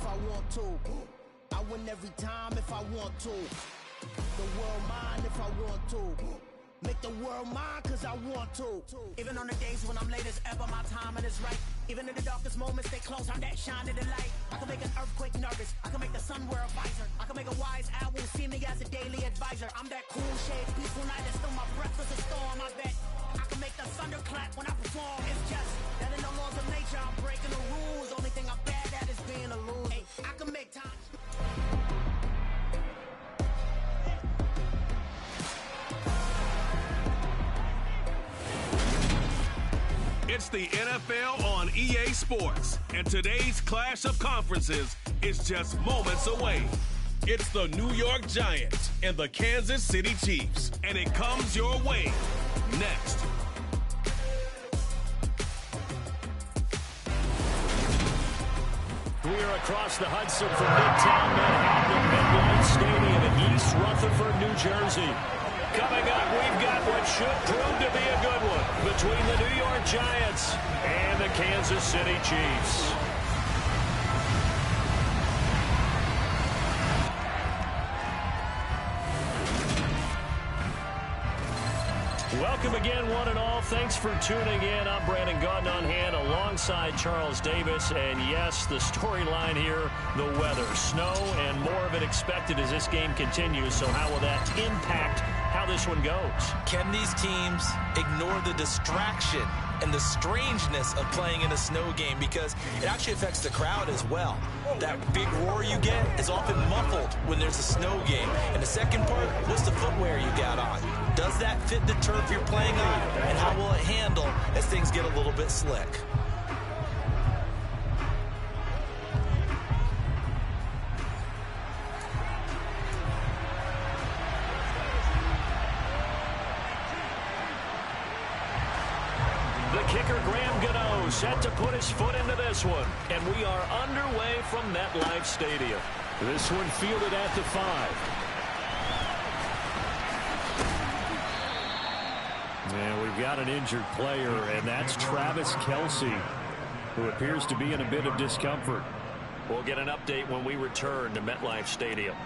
if I want to. I win every time if I want to. The world mine if I want to. Make the world mine cause I want to. Even on the days when I'm late as ever, my timing is right. Even in the darkest moments, stay close, I'm that shine of the light. I can make an earthquake nervous, I can make the sun wear a visor. I can make a wise owl see me as a daily advisor. I'm that cool shade, peaceful night, and still my breath is a storm, I bet. I can make the thunder clap when I perform. It's just that in the laws of nature, I'm breaking the rules. Only thing I'm bad at is being a loser. Hey, I can make time. It's the NFL on EA Sports, and today's clash of conferences is just moments away. It's the New York Giants and the Kansas City Chiefs, and it comes your way next. We are across the Hudson from Midtown Manhattan at MetLife Stadium in East Rutherford, New Jersey. Coming up, we've got what should prove to be a good one between the New York Giants and the Kansas City Chiefs. Welcome again, one and all. Thanks for tuning in. I'm Brandon Gaudin on hand alongside Charles Davis. And yes, the storyline here, the weather. Snow and more of it expected as this game continues. So how will that impact how this one goes? Can these teams ignore the distraction and the strangeness of playing in a snow game, because it actually affects the crowd as well. That big roar you get is often muffled when there's a snow game. And the second part, what's the footwear you got on? Does that fit the turf you're playing on? And how will it handle as things get a little bit slick? Kicker Graham Gano set to put his foot into this one. And we are underway from MetLife Stadium. This one fielded at the 5. And we've got an injured player, and that's Travis Kelce, who appears to be in a bit of discomfort. We'll get an update when we return to MetLife Stadium.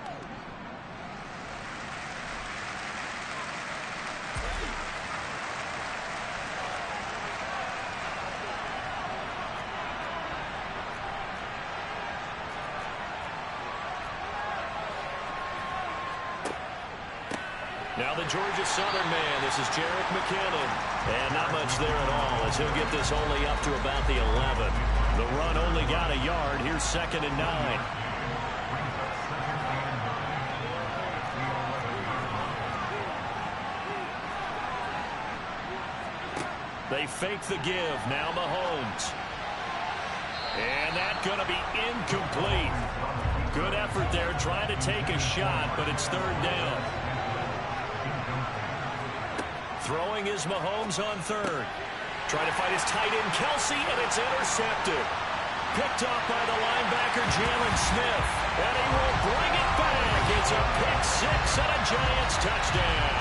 Now the Georgia Southern man, this is Jerick McKinnon. And not much there at all as he'll get this only up to about the 11. The run only got a yard. Here's 2nd and 9. They fake the give. Now Mahomes. And that's going to be incomplete. Good effort there trying to take a shot, but it's 3rd down. Throwing is Mahomes on 3rd. Trying to fight his tight end, Kelce, and it's intercepted. Picked off by the linebacker, Jalen Smith. And he will bring it back. It's a pick 6 and a Giants touchdown.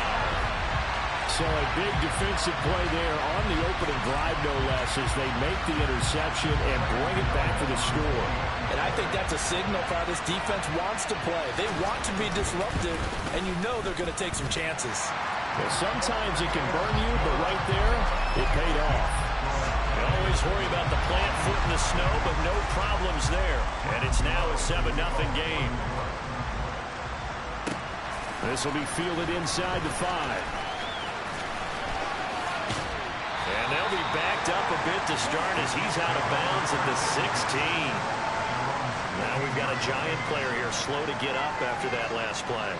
So a big defensive play there on the opening drive, no less, as they make the interception and bring it back for the score. And I think that's a signal for how this defense wants to play. They want to be disruptive, and you know they're going to take some chances. Well, sometimes it can burn you, but right there, it paid off. You always worry about the plant foot in the snow, but no problems there. And it's now a 7-0 game. This will be fielded inside the 5. And they'll be backed up a bit to start as he's out of bounds at the 16. Now we've got a Giant player here slow to get up after that last play.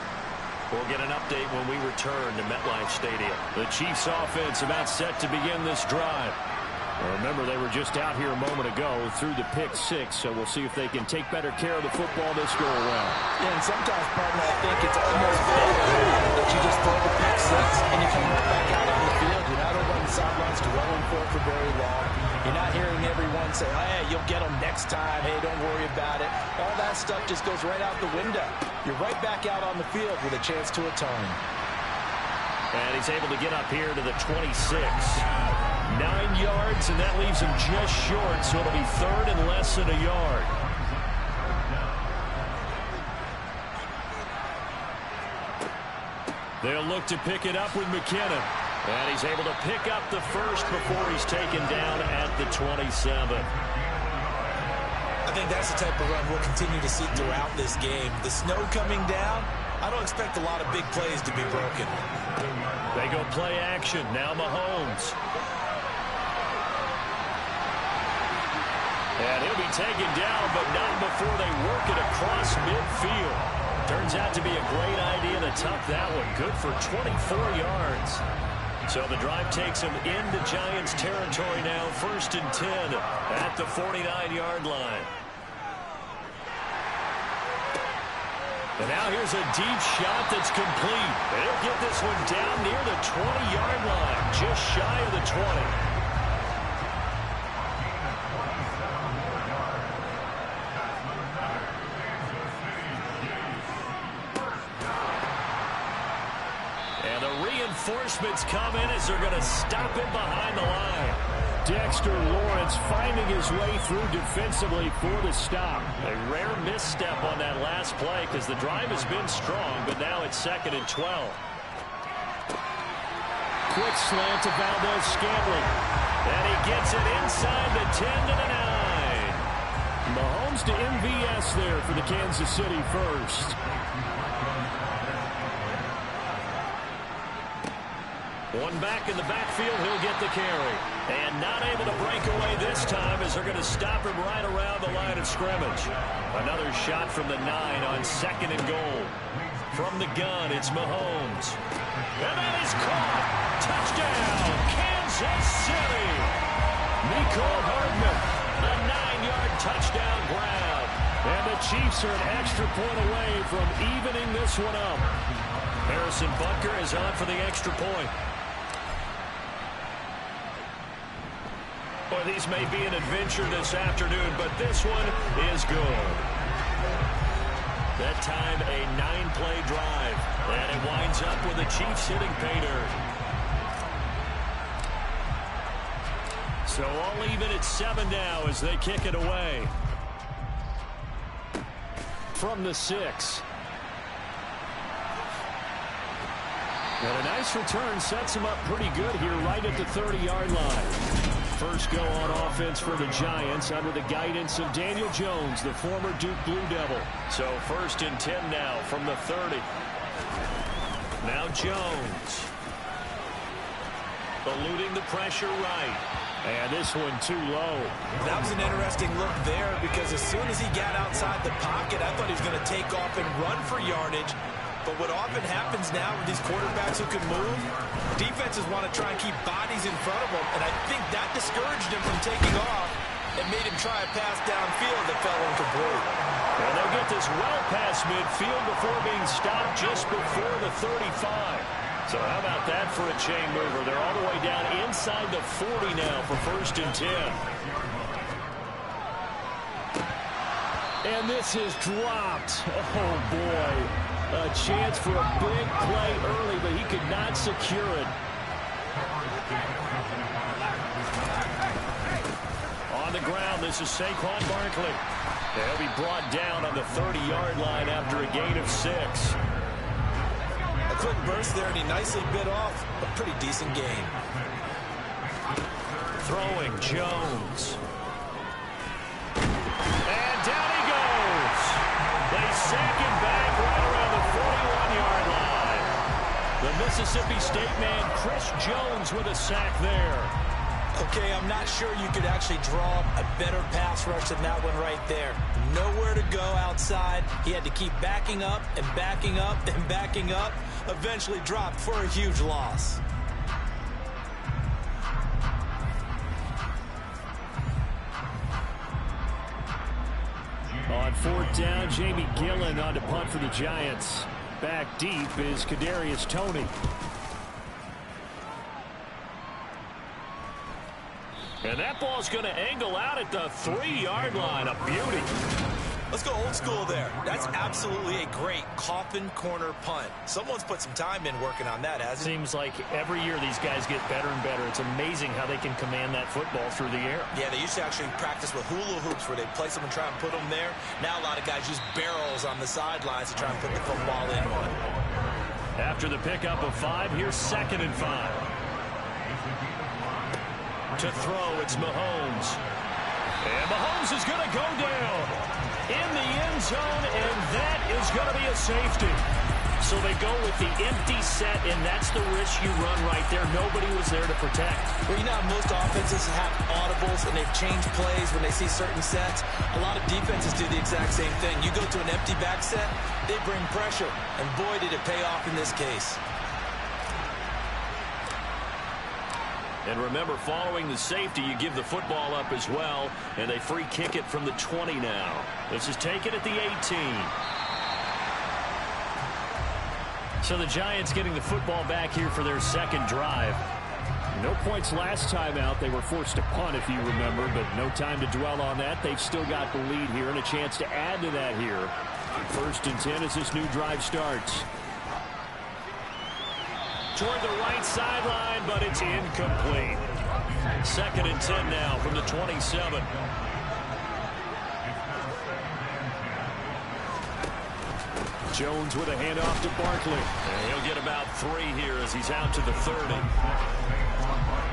We'll get an update when we return to MetLife Stadium. The Chiefs offense about set to begin this drive. Well, remember, they were just out here a moment ago through the pick 6, so we'll see if they can take better care of the football this go around. Yeah, and sometimes, partner, I think it's almost better that you just throw the pick 6, and if you move back out on the field, you're not over on the sidelines dwelling for it for very long. You're not hearing everyone say, oh, hey, you'll get them next time. Hey, don't worry about it. All that stuff just goes right out the window. You're right back out on the field with a chance to atone. And he's able to get up here to the 26. 9 yards, and that leaves him just short, so it'll be 3rd and less than a yard. They'll look to pick it up with McKinnon. And he's able to pick up the first before he's taken down at the 27. I think that's the type of run we'll continue to see throughout this game. The snow coming down, I don't expect a lot of big plays to be broken. They go play action. Now Mahomes. And he'll be taken down, but not before they work it across midfield. Turns out to be a great idea to tuck that one. Good for 24 yards. So the drive takes him into Giants territory now. 1st and 10 at the 49-yard line. And now here's a deep shot that's complete. They'll get this one down near the 20-yard line, just shy of the 20. Reinforcements come in as they're going to stop him behind the line. Dexter Lawrence finding his way through defensively for the stop. A rare misstep on that last play because the drive has been strong, but now it's 2nd and 12. Quick slant to Valdez-Scantling. And he gets it inside the 10 to the 9. Mahomes to MVS there for the Kansas City first. One back in the backfield, he'll get the carry. And not able to break away this time as they're going to stop him right around the line of scrimmage. Another shot from the 9 on 2nd and goal. From the gun, it's Mahomes. And that is caught. Touchdown, Kansas City. Mecole Hardman, a 9-yard touchdown grab. And the Chiefs are an extra point away from evening this one up. Harrison Butker is on for the extra point. Boy, these may be an adventure this afternoon, but this one is good. That time, a 9-play drive. And it winds up with the Chiefs hitting pay dirt. So all even at 7 now as they kick it away. From the 6. And a nice return sets him up pretty good here right at the 30-yard line. First go on offense for the Giants under the guidance of Daniel Jones, the former Duke Blue Devil. So 1st and 10 now from the 30. Now Jones. Eluding the pressure right. And this one too low. That was an interesting look there because as soon as he got outside the pocket, I thought he was going to take off and run for yardage. But what often happens now with these quarterbacks who can move, defenses want to try and keep bodies in front of them, and I think that discouraged him from taking off and made him try a pass downfield that fell incomplete. And they'll get this well past midfield before being stopped just before the 35. So how about that for a chain mover? They're all the way down inside the 40 now for 1st and 10. And this is dropped. Oh, boy. A chance for a big play early, but he could not secure it. On the ground, this is Saquon Barkley. They'll be brought down on the 30-yard line after a gain of 6. A quick burst there, and he nicely bit off a pretty decent gain. Throwing Jones. And down he goes. They sack him back right around the 41-yard line. The Mississippi State man, Chris Jones, with a sack there. Okay, I'm not sure you could actually draw a better pass rush than that one right there. Nowhere to go outside. He had to keep backing up and backing up and backing up. Eventually dropped for a huge loss. On 4th down, Jamie Gillen on to punt for the Giants. Back deep is Kadarius Toney. And that ball's going to angle out at the 3-yard line. A beauty. Let's go old school there. That's absolutely a great coffin corner punt. Someone's put some time in working on that, hasn't it? Seems like every year these guys get better and better. It's amazing how they can command that football through the air. Yeah, they used to actually practice with hula hoops where they place them and try and put them there. Now a lot of guys use barrels on the sidelines to try and put the football in one. After the pickup of 5, here's 2nd and 5. To throw, it's Mahomes. And Mahomes is going to go down in the end zone, and that is going to be a safety. So they go with the empty set, and that's the risk you run right there. Nobody was there to protect. Well, you know how most offenses have audibles, and they've changed plays when they see certain sets. A lot of defenses do the exact same thing. You go to an empty back set, they bring pressure, and boy, did it pay off in this case. And remember, following the safety, you give the football up as well, and they free kick it from the 20 now. This is taken at the 18. So the Giants getting the football back here for their second drive. No points last time out. They were forced to punt, if you remember, but no time to dwell on that. They've still got the lead here and a chance to add to that here. 1st and 10 as this new drive starts. Toward the right sideline, but it's incomplete. 2nd and 10 now from the 27. Jones with a handoff to Barkley. And he'll get about 3 here as he's out to the 30.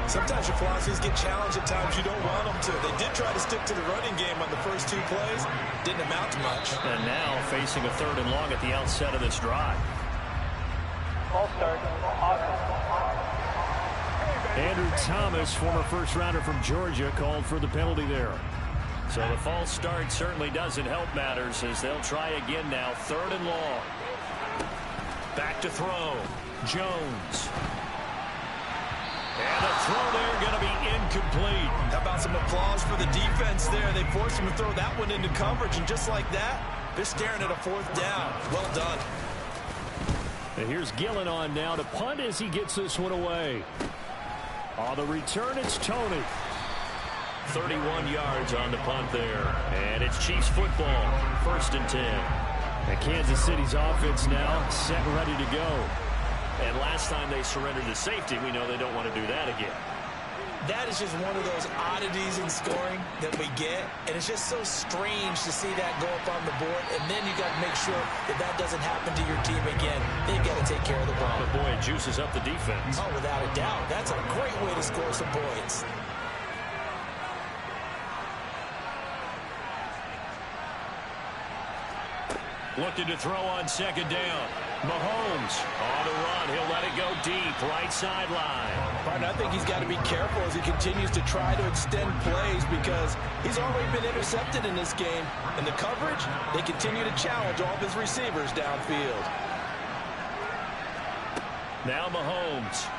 Sometimes your philosophies get challenged at times you don't want them to. They did try to stick to the running game on the first 2 plays. Didn't amount to much. And now facing a 3rd and long at the outset of this drive. Andrew Thomas, former first-rounder from Georgia, called for the penalty there. So the false start certainly doesn't help matters as they'll try again now. 3rd and long. Back to throw. Jones. And the throw there going to be incomplete. How about some applause for the defense there? They forced him to throw that one into coverage, and just like that, they're staring at a 4th down. Well done. And here's Gillen on now to punt as he gets this one away. On the return, it's Tony. 31 yards on the punt there. And it's Chiefs football. 1st and 10. And Kansas City's offense now set and ready to go. And last time they surrendered to safety, we know they don't want to do that again. That is just one of those oddities in scoring that we get. And it's just so strange to see that go up on the board. And then you got to make sure that that doesn't happen to your team again. They've got to take care of the ball. But boy, it juices up the defense. Oh, without a doubt. That's a great way to score some points. Looking to throw on 2nd down. Mahomes on the run. He'll let it go deep. Right sideline. Partner, I think he's got to be careful as he continues to try to extend plays because he's already been intercepted in this game. And the coverage, they continue to challenge all of his receivers downfield. Now Mahomes.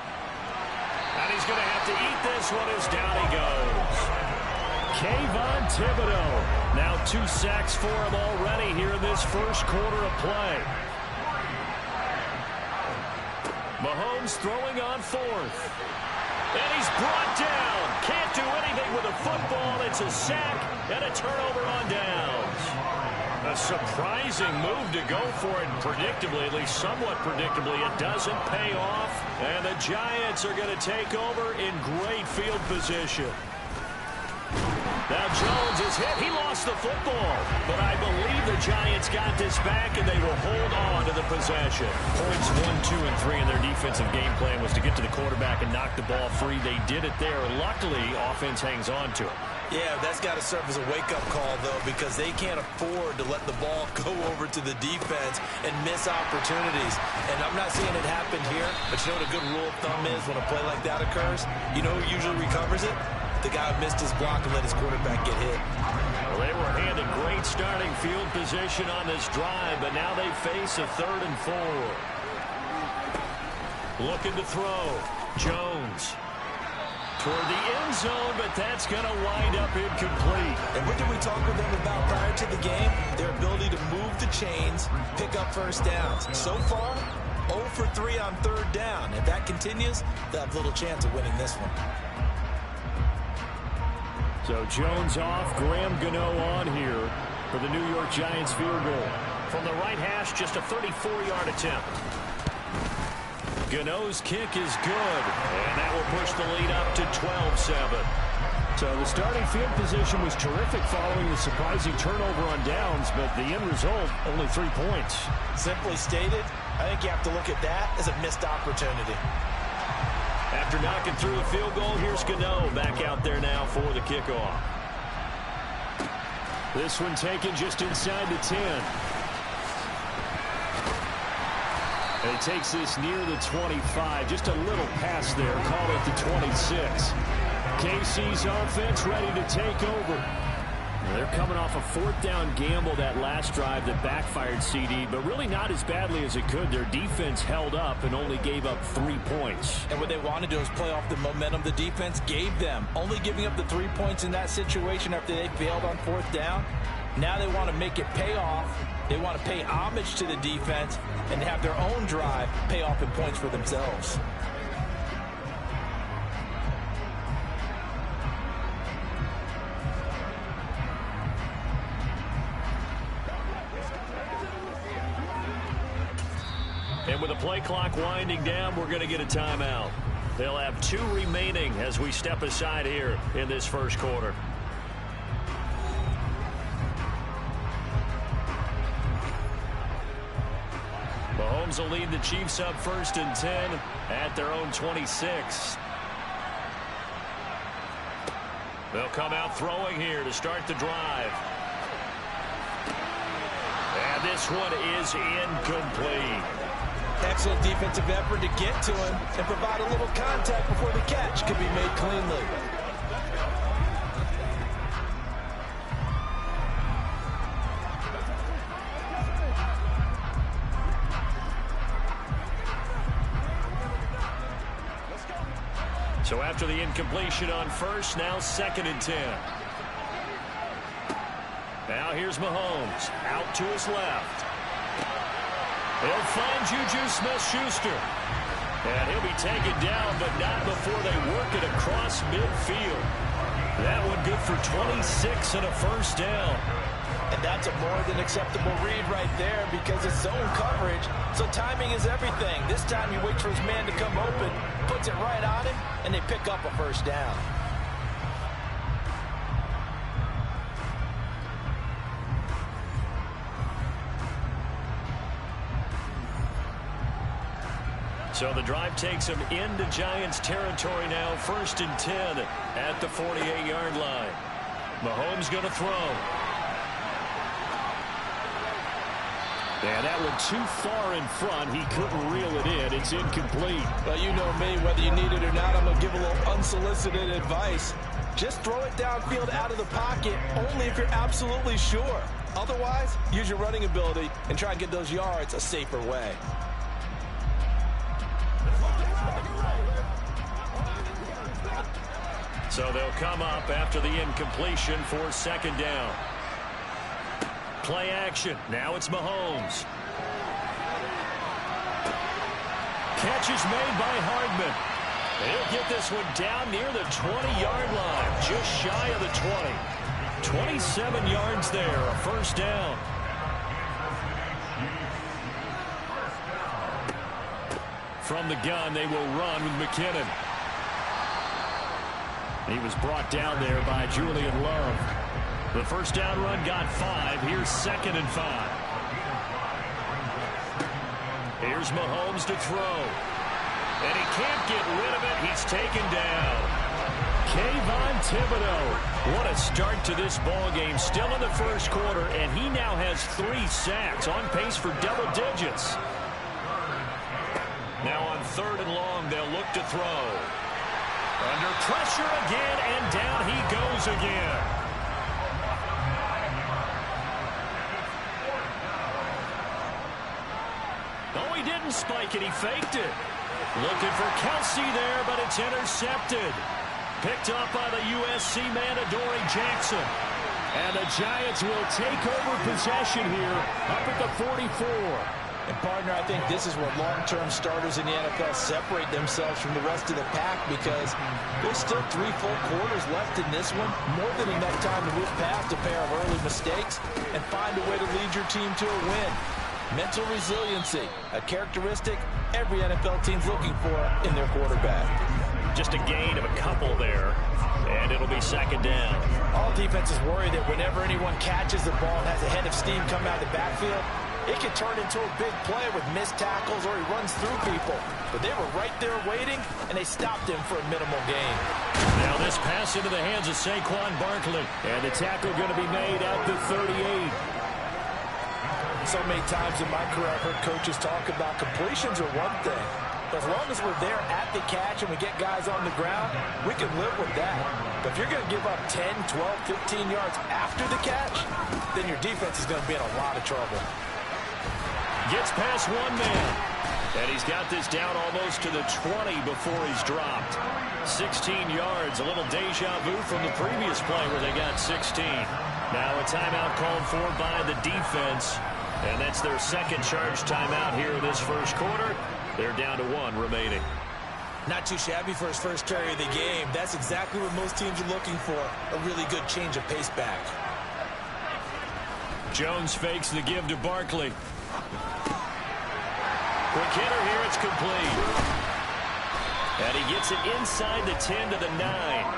And he's going to have to eat this one as down he goes. Kayvon Thibodeau. Now 2 sacks for him already here in this first quarter of play. Mahomes throwing on 4th. And he's brought down. Can't do anything with a football. It's a sack and a turnover on downs. A surprising move to go for it. Predictably, at least somewhat predictably, it doesn't pay off. And the Giants are going to take over in great field position. Now Jones is hit. He lost the football. But I believe the Giants got this back, and they will hold on to the possession. Points 1, 2, and 3 in their defensive game plan was to get to the quarterback and knock the ball free. They did it there. Luckily, offense hangs on to it. Yeah, that's got to serve as a wake-up call, though, because they can't afford to let the ball go over to the defense and miss opportunities. And I'm not seeing it happen here, but you know what a good rule of thumb is when a play like that occurs? You know who usually recovers it? The guy who missed his block and let his quarterback get hit. Well, they were handed great starting field position on this drive, but now they face a 3rd and 4. Looking to throw. Jones. Toward the end zone, but that's going to wind up incomplete. And what did we talk with them about prior to the game? Their ability to move the chains, pick up 1st downs. So far, 0 for 3 on 3rd down. If that continues, they'll have little chance of winning this one. So Jones off, Graham Gano on here for the New York Giants field goal. From the right hash, just a 34-yard attempt. Gano's kick is good, and that will push the lead up to 12-7. So the starting field position was terrific following the surprising turnover on downs, but the end result, only 3 points. Simply stated, I think you have to look at that as a missed opportunity. After knocking through a field goal, here's Gano back out there now for the kickoff. This one taken just inside the 10. And he takes this near the 25. Just a little pass there. Call it the 26. KC's offense ready to take over. They're coming off a fourth down gamble that last drive that backfired, CD, but really not as badly as it could. Their defense held up and only gave up 3 points. And what they want to do is play off the momentum the defense gave them. Only giving up the 3 points in that situation after they failed on fourth down. Now they want to make it pay off. They want to pay homage to the defense and have their own drive pay off in points for themselves. And with the play clock winding down, we're going to get a timeout. They'll have 2 remaining as we step aside here in this first quarter. Mahomes will lead the Chiefs up 1st and 10 at their own 26. They'll come out throwing here to start the drive. And this one is incomplete. Excellent defensive effort to get to him and provide a little contact before the catch could be made cleanly. So after the incompletion on first, now 2nd and 10. Now here's Mahomes out to his left. He'll find Juju Smith-Schuster. And he'll be taken down, but not before they work it across midfield. That one good for 26 and a first down. And that's a more than acceptable read right there because it's zone coverage. So timing is everything. This time he waits for his man to come open, puts it right on him, and they pick up a first down. So the drive takes him into Giants territory now, 1st and 10 at the 48-yard line. Mahomes going to throw. And that one too far in front. He couldn't reel it in. It's incomplete. Well, you know me, whether you need it or not, I'm going to give a little unsolicited advice. Just throw it downfield out of the pocket, only if you're absolutely sure. Otherwise, use your running ability and try and get those yards a safer way. So they'll come up after the incompletion for 2nd down. Play action. Now it's Mahomes. Catch is made by Hardman. He'll get this one down near the 20-yard line, just shy of the 20. 27 yards there, a first down. From the gun, they will run with McKinnon. He was brought down there by Julian Love. The first down run got 5. Here's 2nd and 5. Here's Mahomes to throw. And he can't get rid of it. He's taken down. Kayvon Thibodeaux. What a start to this ball game. Still in the first quarter, and he now has 3 sacks, on pace for double digits. Now on 3rd and long, they'll look to throw. Under pressure again, and down he goes again. Oh, he didn't spike it. He faked it. Looking for Kelsey there, but it's intercepted. Picked up by the USC man, Adoree Jackson. And the Giants will take over possession here up at the 44. And, partner, I think this is where long-term starters in the NFL separate themselves from the rest of the pack because there's still 3 full quarters left in this one. More than enough time to move past a pair of early mistakes and find a way to lead your team to a win. Mental resiliency, a characteristic every NFL team's looking for in their quarterback. Just a gain of a couple there, and it'll be 2nd down. All defenses worry that whenever anyone catches the ball and has a head of steam come out of the backfield, it can turn into a big play with missed tackles or he runs through people. But they were right there waiting, and they stopped him for a minimal gain. Now this pass into the hands of Saquon Barkley. And the tackle going to be made at the 38. So many times in my career, I've heard coaches talk about completions are one thing. As long as we're there at the catch and we get guys on the ground, we can live with that. But if you're going to give up 10, 12, 15 yards after the catch, then your defense is going to be in a lot of trouble. Gets past one man. And he's got this down almost to the 20 before he's dropped. 16 yards, a little deja vu from the previous play where they got 16. Now a timeout called for by the defense. And that's their second charge timeout here in this first quarter. They're down to 1 remaining. Not too shabby for his first carry of the game. That's exactly what most teams are looking for, a really good change of pace back. Jones fakes the give to Barkley. Quick hitter here, it's complete. And he gets it inside the 10 to the 9.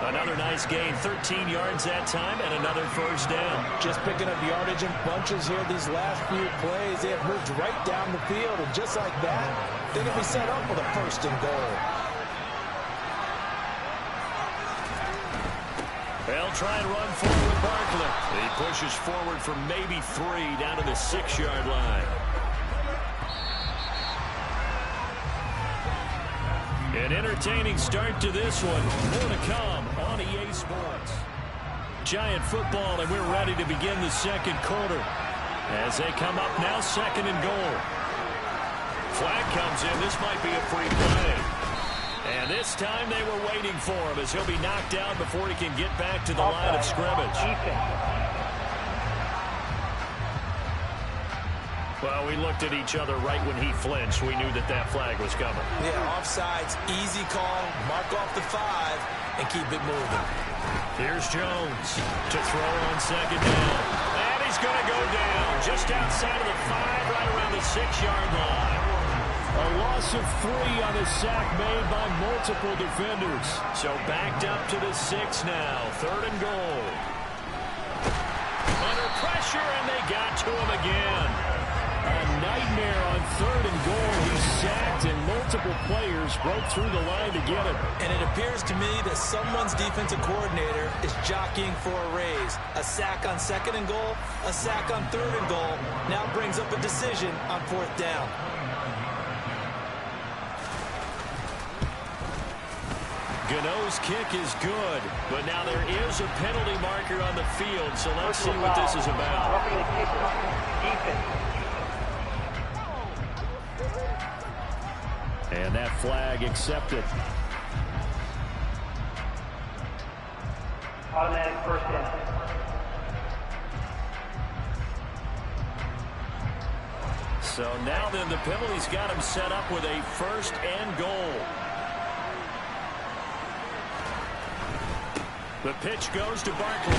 Another nice gain, 13 yards that time, and another first down. Just picking up yardage in bunches here these last few plays. They have moved right down the field, and just like that, they're going to be set up with a first and goal. They'll try and run forward with Barkley. He pushes forward for maybe 3 down to the 6-yard line. An entertaining start to this one. More to come on EA Sports. Giant football, and we're ready to begin the second quarter. As they come up now, second and goal. Flag comes in. This might be a free play. And this time they were waiting for him as he'll be knocked out before he can get back to the line of scrimmage. Well, we looked at each other right when he flinched. We knew that that flag was coming. Yeah, offsides, easy call, mark off the 5, and keep it moving. Here's Jones to throw on second down. And he's going to go down just outside of the 5, right around the 6-yard line. A loss of 3 on the sack made by multiple defenders. So backed up to the 6 now, third and goal. Under pressure, and they got to him again. A nightmare on third and goal. He's sacked, and multiple players broke through the line to get him. And it appears to me that someone's defensive coordinator is jockeying for a raise. A sack on second and goal, a sack on third and goal. Now brings up a decision on fourth down. Gano's kick is good, but now there is a penalty marker on the field, so let's see what this is about. And that flag accepted. Automatic first down. So now then the penalty's got him set up with a first and goal. The pitch goes to Barkley.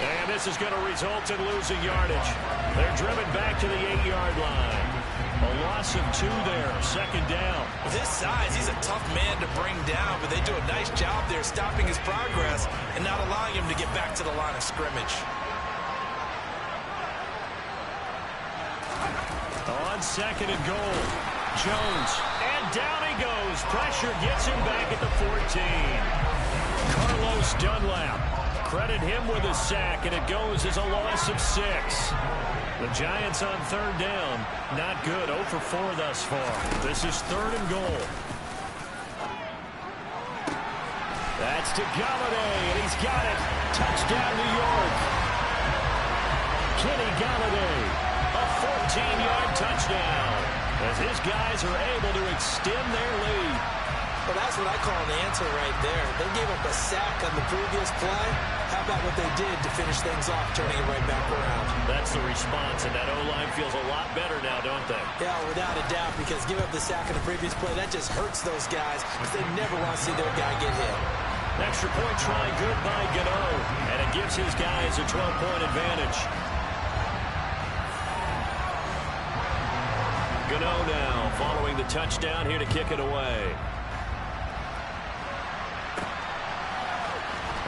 And this is going to result in losing yardage. They're driven back to the 8-yard line. A loss of 2 there, second down. With his size, he's a tough man to bring down, but they do a nice job there stopping his progress and not allowing him to get back to the line of scrimmage. On second and goal, Jones, and down he goes. Pressure gets him back at the 14. Carlos Dunlap, credit him with a sack, and it goes as a loss of 6. The Giants on third down, not good, 0 for 4 thus far. This is third and goal. That's to Golladay, and he's got it. Touchdown, New York. Kenny Golladay, a 14-yard touchdown, as his guys are able to extend their lead. Well, that's what I call an answer right there. They gave up a sack on the previous play. How about what they did to finish things off, turning it right back around? That's the response, and that O-line feels a lot better now, don't they? Yeah, without a doubt, because give up the sack on the previous play, that just hurts those guys because they never want to see their guy get hit. Extra point try good by Gano, and it gives his guys a 12-point advantage. Gano now following the touchdown here to kick it away.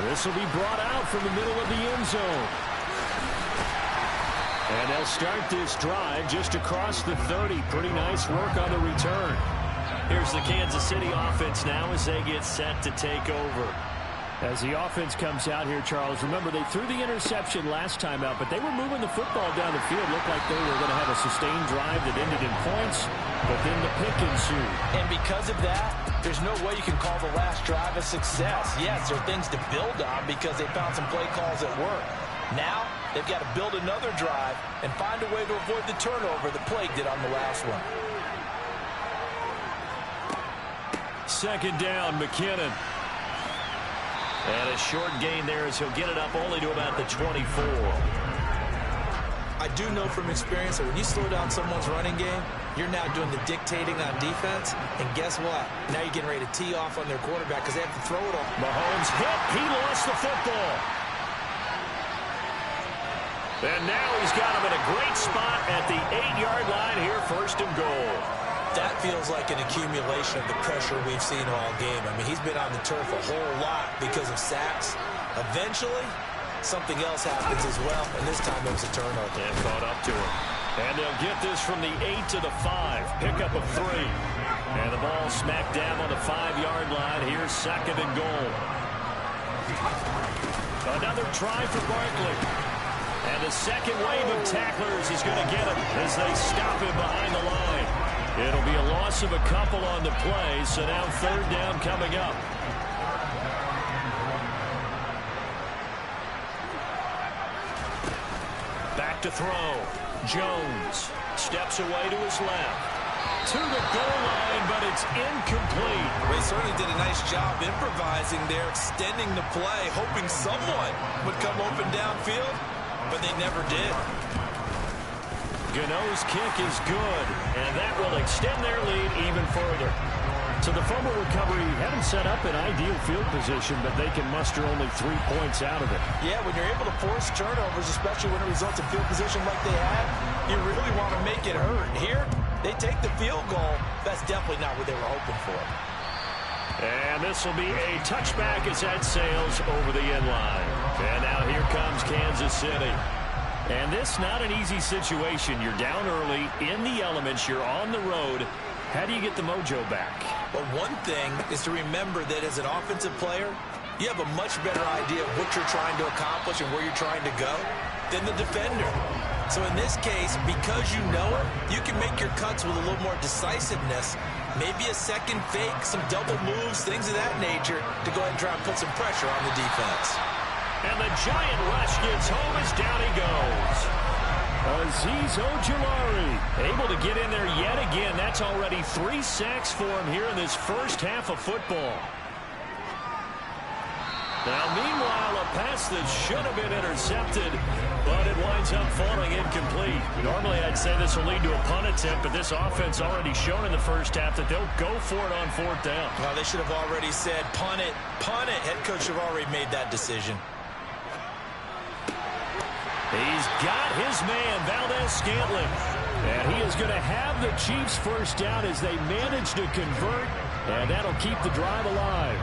This will be brought out from the middle of the end zone. And they'll start this drive just across the 30. Pretty nice work on the return. Here's the Kansas City offense now as they get set to take over. As the offense comes out here, Charles, remember they threw the interception last time out, but they were moving the football down the field. Looked like they were going to have a sustained drive that ended in points, but then the pick ensued. And because of that, there's no way you can call the last drive a success. Yes, there are things to build on because they found some play calls that work. Now, they've got to build another drive and find a way to avoid the turnover that plagued it on the last one. Second down, McKinnon. And a short gain there as he'll get it up only to about the 24. I do know from experience that when you slow down someone's running game, you're now doing the dictating on defense. And guess what? Now you're getting ready to tee off on their quarterback because they have to throw it on. Mahomes hit. He lost the football. And now he's got him in a great spot at the 8-yard line here, first and goal. That feels like an accumulation of the pressure we've seen all game. I mean, he's been on the turf a whole lot because of sacks. Eventually, something else happens as well, and this time it was a turnover. And caught up to him. And they'll get this from the 8 to the 5. Pickup of 3. And the ball smacked down on the 5-yard line. Here's second and goal. Another try for Barkley. And the second wave of tacklers is going to get him as they stop him behind the line. It'll be a loss of a couple on the play, so now third down coming up. Back to throw. Jones steps away to his left. To the goal line, but it's incomplete. They certainly did a nice job improvising there, extending the play, hoping someone would come open downfield, but they never did. Gano's kick is good, and that will extend their lead even further. So the fumble recovery hadn't set up an ideal field position, but they can muster only 3 points out of it. Yeah, when you're able to force turnovers, especially when it results in field position like they had, you really want to make it hurt. Here, they take the field goal. That's definitely not what they were hoping for. And this will be a touchback as that sails over the end line. And now here comes Kansas City. And this not an easy situation. You're down early, in the elements, you're on the road. How do you get the mojo back? Well, one thing is to remember that as an offensive player, you have a much better idea of what you're trying to accomplish and where you're trying to go than the defender. So in this case, because you know it, you can make your cuts with a little more decisiveness. Maybe a second fake, some double moves, things of that nature to go ahead and try and put some pressure on the defense. And the giant rush gets home as down he goes. Azeez Ojulari able to get in there yet again. That's already 3 sacks for him here in this first half of football. Now, meanwhile, a pass that should have been intercepted, but it winds up falling incomplete. Normally, I'd say this will lead to a punt attempt, but this offense already shown in the first half that they'll go for it on fourth down. Well, they should have already said, punt it, punt it. Head coach should have already made that decision. He's got his man, Valdez-Scantling. And he is going to have the Chiefs first down as they manage to convert, and that'll keep the drive alive.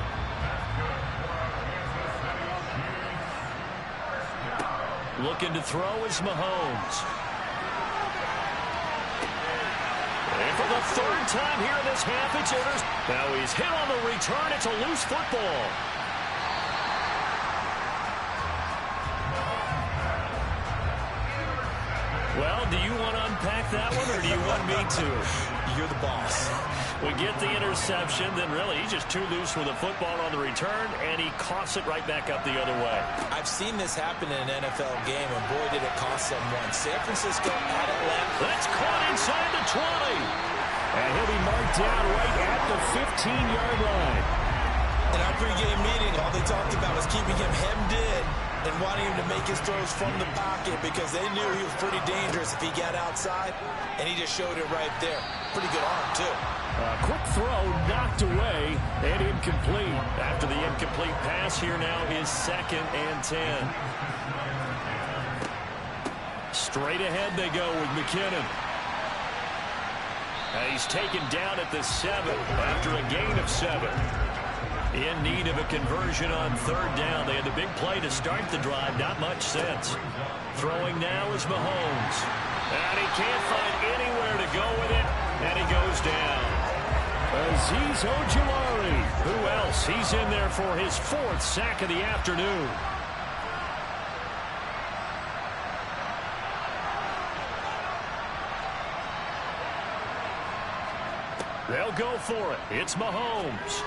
Looking to throw is Mahomes. And for the third time here in this half, it's intercepted. Now he's hit on the return. It's a loose football. Well, do you want to unpack that one, or do you want me to? You're the boss. We get the interception, then really he's just too loose with the football on the return, and he coughs it right back up the other way. I've seen this happen in an NFL game, and boy, did it cost someone. San Francisco at Atlanta. That's caught inside the 20. And he'll be marked down right at the 15-yard line. In our pregame meeting, all they talked about was keeping him hemmed in and wanting him to make his throws from the pocket because they knew he was pretty dangerous if he got outside, and he just showed it right there. Pretty good arm, too. Quick throw knocked away and incomplete. After the incomplete pass, here now is 2nd and 10. Straight ahead they go with McKinnon. He's taken down at the 7 after a gain of 7. In need of a conversion on third down. They had the big play to start the drive. Not much sense. Throwing now is Mahomes. And he can't find anywhere to go with it. And he goes down. Azeez Ojulari. Who else? He's in there for his 4th sack of the afternoon. They'll go for it. It's Mahomes.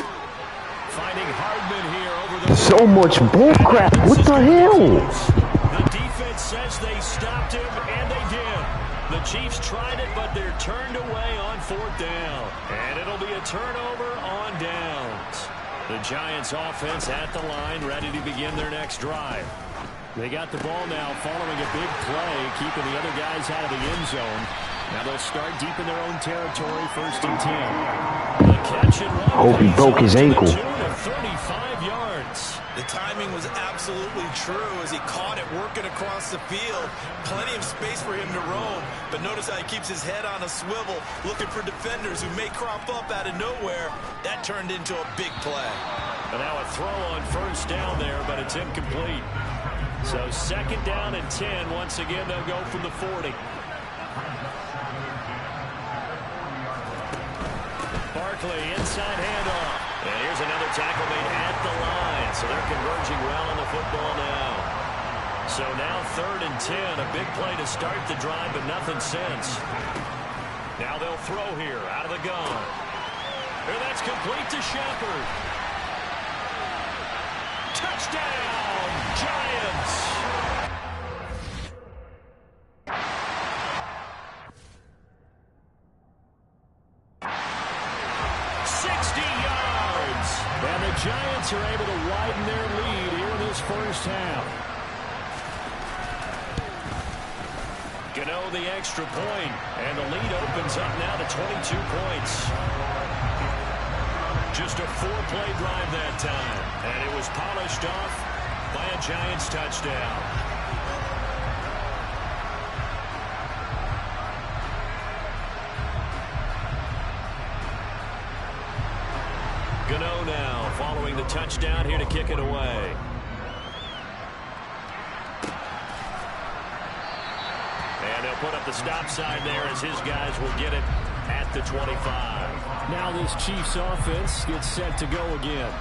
Finding Hardman here over the... So much bullcrap. What the hell? The defense says they stopped him, and they did. The Chiefs tried it, but they're turned away on 4th down. And it'll be a turnover on downs. The Giants offense at the line, ready to begin their next drive. They got the ball now following a big play, keeping the other guys out of the end zone. Now they'll start deep in their own territory, 1st and 10. The catch and run. Hope he broke his ankle. 35 yards. The timing was absolutely true as he caught it working across the field. Plenty of space for him to roam. But notice how he keeps his head on a swivel, looking for defenders who may crop up out of nowhere. That turned into a big play. And now a throw on 1st down there, but it's incomplete. So 2nd down and 10. Once again, they'll go from the 40. Barkley, inside handoff. And here's another tackle made at the line. So they're converging well on the football now. So now 3rd and 10. A big play to start the drive, but nothing since. Now they'll throw here out of the gun. And that's complete to Shepard. Touchdown, Giants. Giants are able to widen their lead here in this 1st half. Gano the extra point, and the lead opens up now to 22 points. Just a 4-play drive that time, and it was polished off by a Giants touchdown. Gano now following the touchdown here to kick it away. And they'll put up the stop sign there as his guys will get it at the 25. Now this Chiefs offense gets set to go again.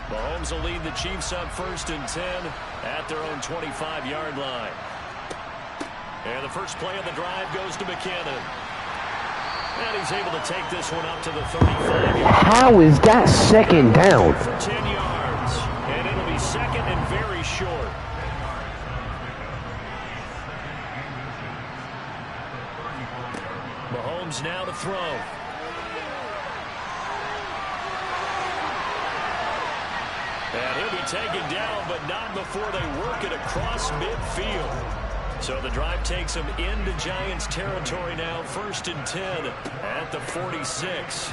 Mahomes will lead the Chiefs up 1st and 10 at their own 25-yard line. And the first play of the drive goes to McKinnon. And he's able to take this one up to the 35. How is that 2nd down? For 10 yards. And it'll be 2nd and very short. Mahomes now to throw. And he'll be taken down, but not before they work it across midfield. So the drive takes them into Giants territory now, 1st and 10 at the 46.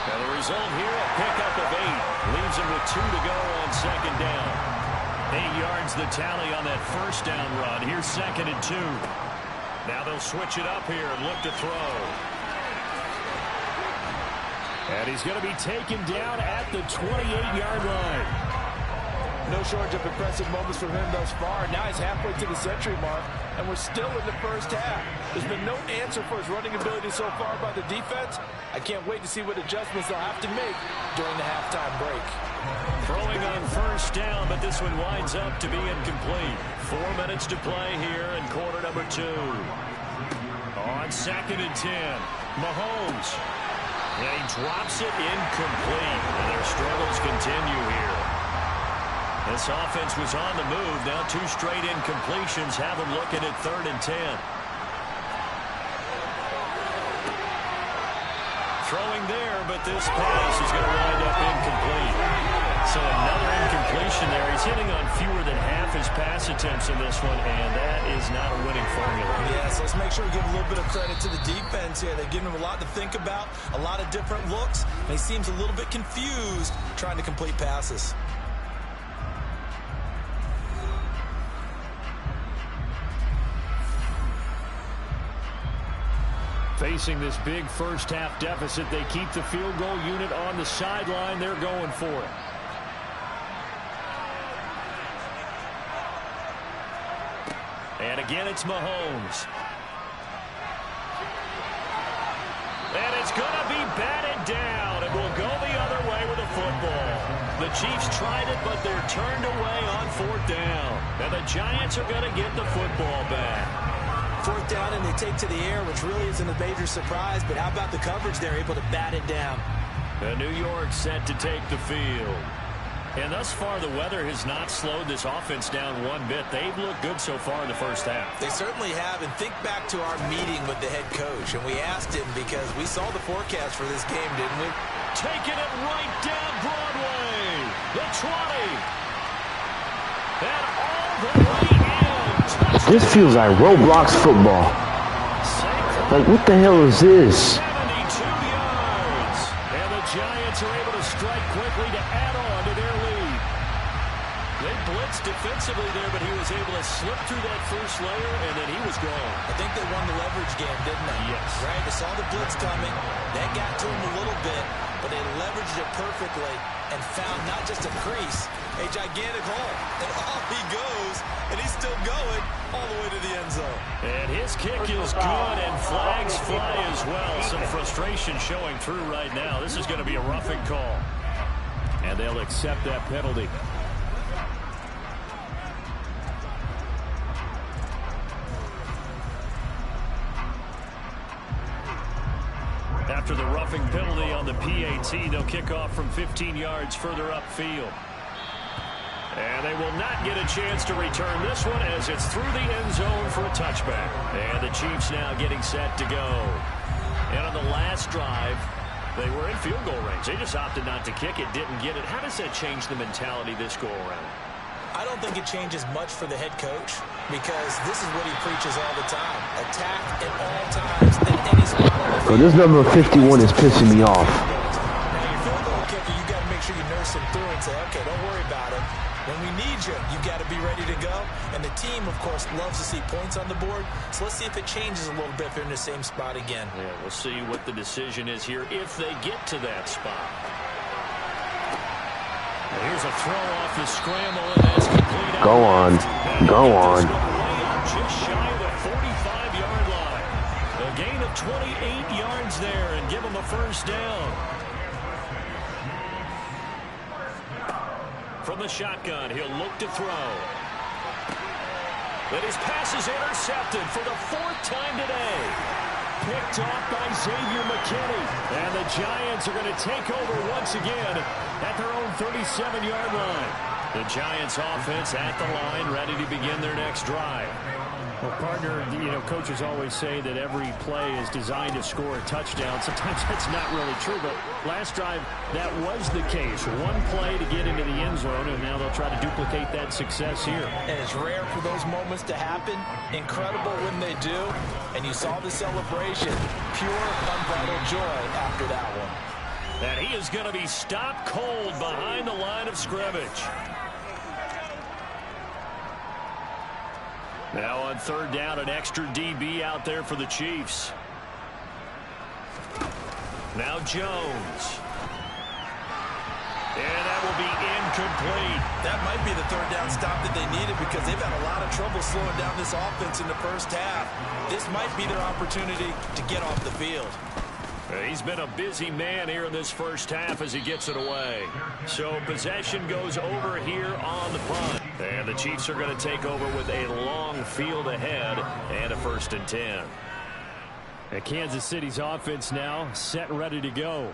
Now the result here, a pickup of 8. Leaves them with 2 to go on 2nd down. 8 yards the tally on that 1st down run. Here's 2nd and 2. Now they'll switch it up here and look to throw. And he's going to be taken down at the 28-yard line. No shortage of impressive moments from him thus far. Now he's halfway to the century mark, and we're still in the 1st half. There's been no answer for his running ability so far by the defense. I can't wait to see what adjustments they'll have to make during the halftime break. Throwing on 1st down, but this one winds up to be incomplete. 4 minutes to play here in quarter number 2. On 2nd and 10, Mahomes. And he drops it incomplete. And their struggles continue here. This offense was on the move. Now 2 straight incompletions have them looking at 3rd and 10. Throwing there, but this pass is going to wind up incomplete. So another incompletion there. He's hitting on fewer than half his pass attempts in this one, and that is not a winning formula. Yeah, so let's make sure we give a little bit of credit to the defense here. They've given him a lot to think about, a lot of different looks, and he seems a little bit confused trying to complete passes. Facing this big first-half deficit, they keep the field goal unit on the sideline. They're going for it. And again, it's Mahomes. And it's going to be batted down. It will go the other way with the football. The Chiefs tried it, but they're turned away on 4th down. And the Giants are going to get the football back. 4th down, and they take to the air, which really isn't a major surprise. But how about the coverage? They're able to bat it down. And New York set to take the field. And thus far, the weather has not slowed this offense down one bit. They've looked good so far in the first half. They certainly have. And think back to our meeting with the head coach. And we asked him because we saw the forecast for this game, didn't we? Taking it right down Broadway. The 20. And all the way in. This feels like Roblox football. Like, what the hell is this? 72 yards. And the Giants are able to strike quickly to add on to their lead. They blitzed defensively there, but he was able to slip through that first layer, and then he was gone. I think they won the leverage game, didn't they? Yes. Right? They saw the blitz coming. That got to him a little bit, but they leveraged it perfectly and found not just a crease, a gigantic hole. And off he goes, and he's still going all the way to the end zone. And his kick is good, and flags fly as well. Some frustration showing through right now. This is going to be a roughing call. And they'll accept that penalty. After the roughing penalty on the PAT, they'll kick off from 15 yards further upfield. And they will not get a chance to return this one as it's through the end zone for a touchback. And the Chiefs now getting set to go. And on the last drive, they were in field goal range. They just opted not to kick it, didn't get it. How does that change the mentality this go around? I don't think it changes much for the head coach because this is what he preaches all the time. Attack at all times in any spot on the field. So this number 51 is pissing me off. Now, your field goal kicker, you got to make sure you nurse him through and say, okay, don't worry about it. When we need you, you got to be ready to go. And the team, of course, loves to see points on the board. So let's see if it changes a little bit if they're in the same spot again. Yeah, we'll see what the decision is here if they get to that spot. Here's a throw off the scramble, and that's complete. Go on. Go on. Just shy of the 45-yard line. A gain of 28 yards there and give them a first down. From the shotgun, he'll look to throw. But his pass is intercepted for the 4th time today. Picked off by Xavier McKinney. And the Giants are going to take over once again at their own 37-yard line. The Giants offense at the line, ready to begin their next drive. Well, partner, coaches always say that every play is designed to score a touchdown. Sometimes that's not really true, but last drive, that was the case. One play to get into the end zone, and now they'll try to duplicate that success here. And it's rare for those moments to happen. Incredible when they do. And you saw the celebration. Pure, unbridled joy after that one. And he is going to be stopped cold behind the line of scrimmage. Now on 3rd down, an extra DB out there for the Chiefs. Now Jones. And that will be incomplete. That might be the 3rd down stop that they needed because they've had a lot of trouble slowing down this offense in the first half. This might be their opportunity to get off the field. He's been a busy man here in this first half as he gets it away. So possession goes over here on the punt. And the Chiefs are going to take over with a long field ahead and a 1st and 10. And Kansas City's offense now set and ready to go.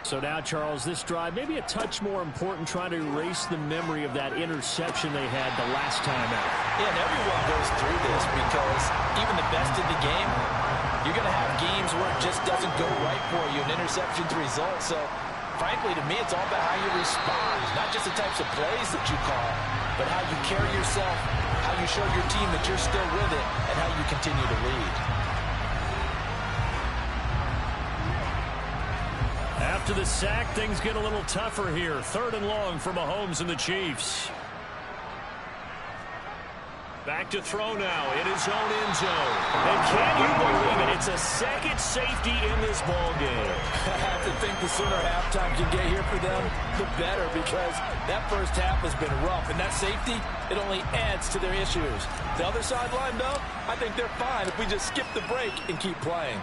So now, Charles, this drive maybe a touch more important, trying to erase the memory of that interception they had the last time out. Yeah, and everyone goes through this because even the best in the game, you're going to have games where it just doesn't go right for you, and interceptions result. So, frankly, to me, it's all about how you respond, not just the types of plays that you call, but how you carry yourself, how you show your team that you're still with it, and how you continue to lead. After the sack, things get a little tougher here. 3rd and long for Mahomes and the Chiefs. Back to throw now in his own end zone. And can you believe it? It's a second safety in this ball game. I have to think the sooner halftime can get here for them, the better, because that first half has been rough. And that safety, it only adds to their issues. The other sideline, though, I think they're fine if we just skip the break and keep playing.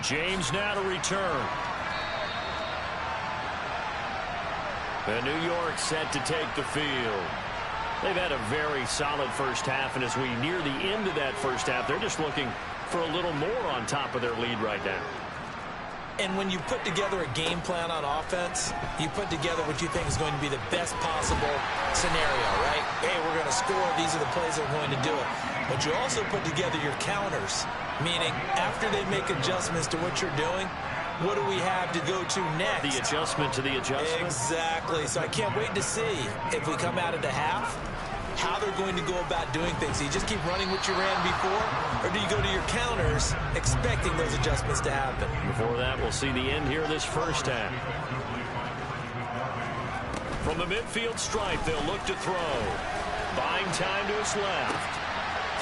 James now to return. And New York set to take the field. They've had a very solid first half, and as we near the end of that first half, they're just looking for a little more on top of their lead right now. And when you put together a game plan on offense, you put together what you think is going to be the best possible scenario, right? Hey, we're going to score. These are the plays that are going to do it. But you also put together your counters, meaning after they make adjustments to what you're doing, what do we have to go to next? The adjustment to the adjustment. Exactly. So I can't wait to see if we come out of the half, how they're going to go about doing things. Do you just keep running what you ran before, or do you go to your counters expecting those adjustments to happen? Before that, we'll see the end here of this first half. From the midfield stripe, they'll look to throw. Buying time to his left.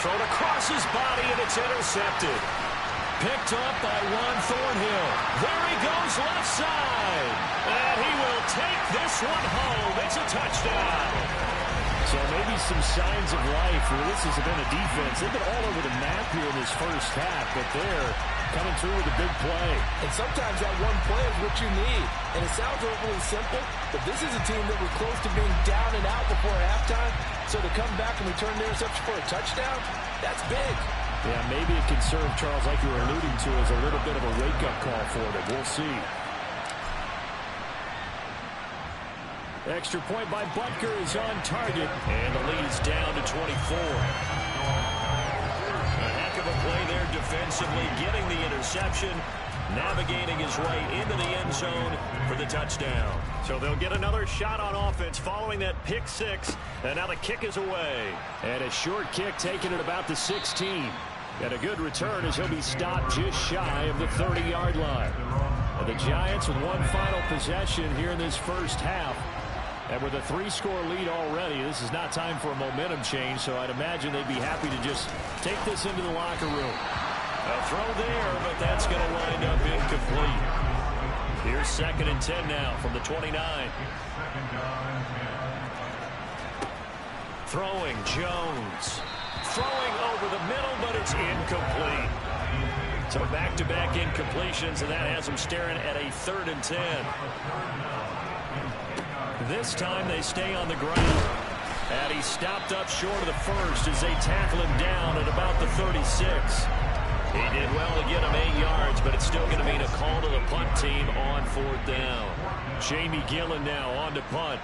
Thrown across his body, and it's intercepted. Picked up by Juan Thornhill. There he goes left side. And he will take this one home. It's a touchdown. So maybe some signs of life. Well, this has been a defense. They've been all over the map here in this first half, but they're coming through with a big play. And sometimes that one play is what you need. And it sounds overly simple, but this is a team that was close to being down and out before halftime. So to come back and return the interception for a touchdown, that's big. Yeah, maybe it can serve, Charles, like you were alluding to, as a little bit of a wake-up call for them. We'll see. Extra point by Butker is on target, and the lead's down to 24. A heck of a play there defensively, getting the interception, navigating his way into the end zone for the touchdown. So they'll get another shot on offense following that pick six, and now the kick is away. And a short kick taken at about the 16. And a good return as he'll be stopped just shy of the 30-yard line. And the Giants with one final possession here in this first half. And with a 3-score lead already, this is not time for a momentum change, so I'd imagine they'd be happy to just take this into the locker room. A throw there, but that's going to wind up incomplete. Here's 2nd and 10 now from the 29. Throwing Jones. Throwing over the middle, but it's incomplete. So back-to-back incompletions, and that has them staring at a 3rd and 10. This time they stay on the ground. And he stopped up short of the first as they tackle him down at about the 36. He did well to get him 8 yards, but it's still going to mean a call to the punt team on 4th down. Jamie Gillen now on to punt.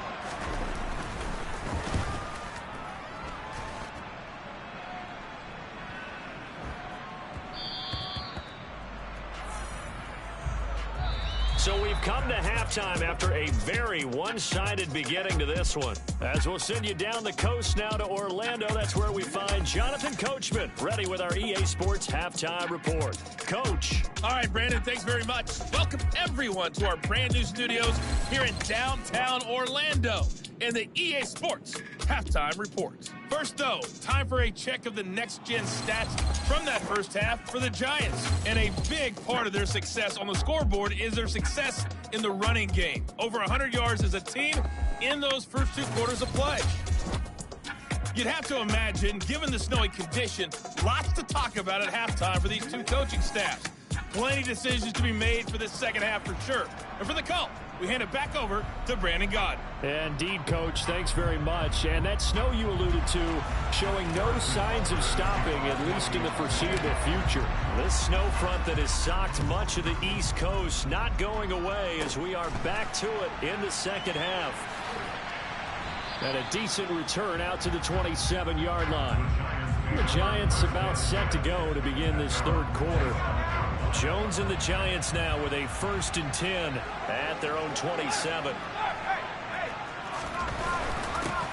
So we've come to halftime after a very one-sided beginning to this one. As we'll send you down the coast now to Orlando, that's where we find Jonathan Coachman, ready with our EA Sports Halftime Report. Coach. All right, Brandon, thanks very much. Welcome, everyone, to our brand new studios here in downtown Orlando in the EA Sports Halftime Report. First, though, time for a check of the next-gen stats from that first half for the Giants. And a big part of their success on the scoreboard is their success in the running game. Over 100 yards as a team in those first 2 quarters of play. You'd have to imagine, given the snowy condition, lots to talk about at halftime for these 2 coaching staffs. Plenty decisions to be made for this second half for sure. And for the call, we hand it back over to Brandon Gaudin. Indeed, Coach. Thanks very much. And that snow you alluded to showing no signs of stopping, at least in the foreseeable future. This snow front that has socked much of the East Coast not going away as we are back to it in the second half. And a decent return out to the 27-yard line. The Giants about set to go to begin this 3rd quarter. Jones and the Giants now with a 1st and 10 at their own 27.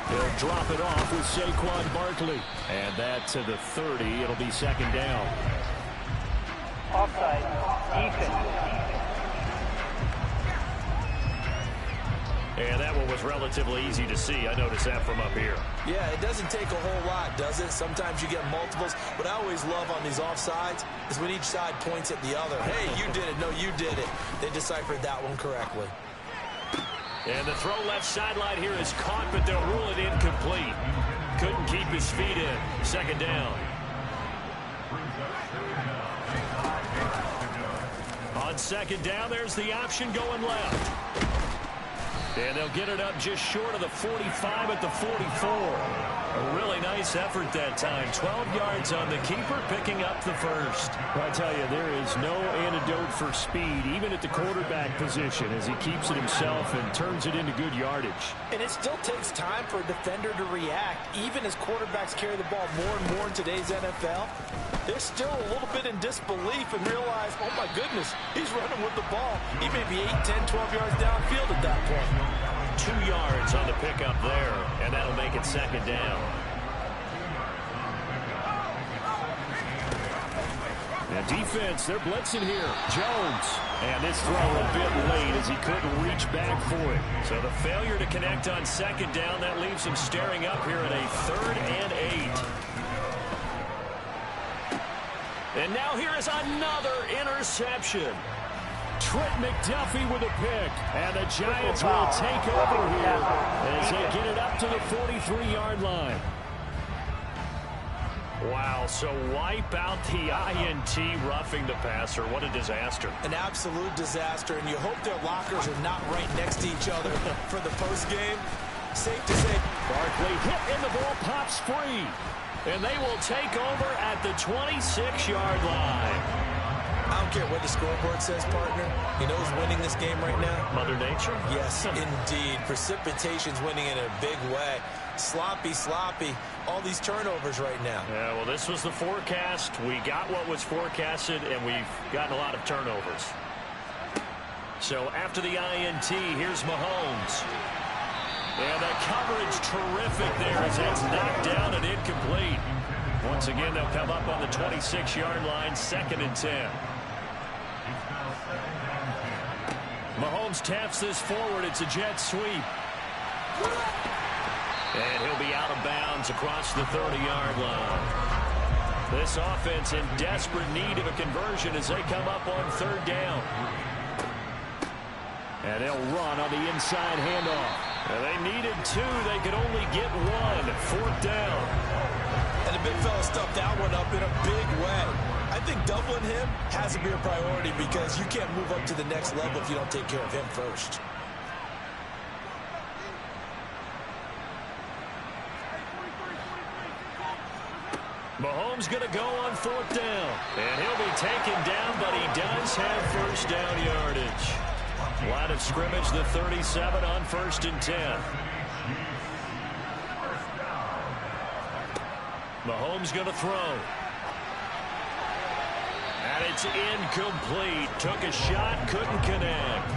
They'll drop it off with Saquon Barkley. And that to the 30. It'll be 2nd down. Offside. Defense. And that one was relatively easy to see. I noticed that from up here. Yeah, it doesn't take a whole lot, does it? Sometimes you get multiples. What I always love on these offsides is when each side points at the other. Hey, you did it. No, you did it. They deciphered that one correctly. And the throw left sideline here is caught, but they'll rule it incomplete. Couldn't keep his feet in. Second down. On second down, there's the option going left. And they'll get it up just short of the 45 at the 44. A really nice effort that time. 12 yards on the keeper, picking up the first. I tell you, there is no antidote for speed, even at the quarterback position, as he keeps it himself and turns it into good yardage. And it still takes time for a defender to react, even as quarterbacks carry the ball more and more in today's NFL. They're still a little bit in disbelief and realize, oh my goodness, he's running with the ball. He may be 8, 10, 12 yards downfield at that point. 2 yards on the pickup there, and that'll make it second down. And defense, they're blitzing here. Jones. And this throw a bit late as he couldn't reach back for it. So the failure to connect on second down, that leaves him staring up here at a 3rd and 8. And now here is another interception. Trent McDuffie with a pick. And the Giants will take over here as they get it up to the 43-yard line. Wow, so wipe out the INT, roughing the passer. What a disaster. An absolute disaster, and you hope their lockers are not right next to each other for the postgame. Safe to say. Barkley hit and the ball pops free. And they will take over at the 26-yard line. I don't care what the scoreboard says, partner. You know who's winning this game right now? Mother Nature? Yes, indeed. Precipitation's winning in a big way. Sloppy, sloppy. All these turnovers right now. Yeah, well, this was the forecast. We got what was forecasted, and we've gotten a lot of turnovers. So after the INT, here's Mahomes. And the coverage terrific there as it's knocked down and incomplete. Once again, they'll come up on the 26-yard line, 2nd and 10. Mahomes taps this forward. It's a jet sweep. And he'll be out of bounds across the 30-yard line. This offense in desperate need of a conversion as they come up on 3rd down. And they'll run on the inside handoff. And they needed 2. They could only get 1. 4th down. And the big fella stuffed that one up in a big way. I think doubling him has to be a priority because you can't move up to the next level if you don't take care of him first. Mahomes going to go on 4th down. And he'll be taken down, but he does have 1st down yardage. Line of scrimmage, the 37 on 1st and 10. Mahomes going to throw. And it's incomplete. Took a shot, couldn't connect.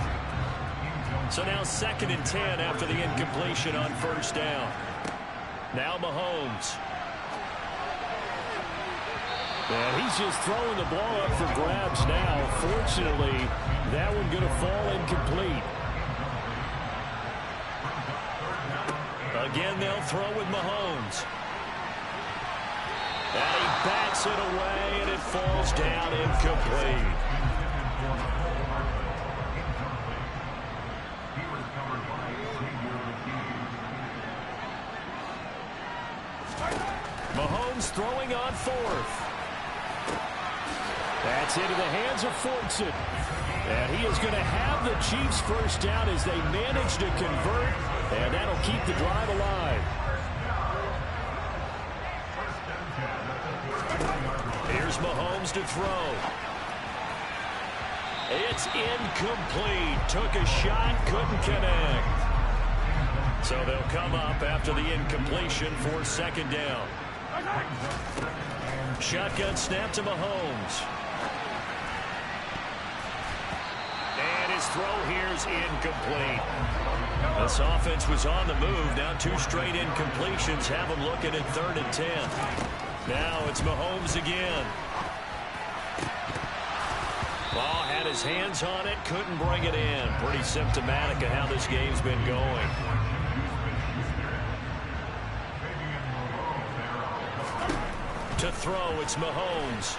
So now 2nd and 10 after the incompletion on 1st down. Now Mahomes. And he's just throwing the ball up for grabs now. Fortunately, that one going to fall incomplete. Again, they'll throw with Mahomes. And he bats it away, and it falls down incomplete. Mahomes throwing on 4th. That's into the hands of Fortson. And he is going to have the Chiefs 1st down as they manage to convert. And that'll keep the drive alive. Here's Mahomes to throw. It's incomplete. Took a shot, couldn't connect. So they'll come up after the incompletion for 2nd down. Shotgun snap to Mahomes. And his throw here's incomplete. This offense was on the move. Now 2 straight incompletions have them looking at 3rd and 10. Now it's Mahomes again. Ball had his hands on it, couldn't bring it in. Pretty symptomatic of how this game's been going. To throw, it's Mahomes.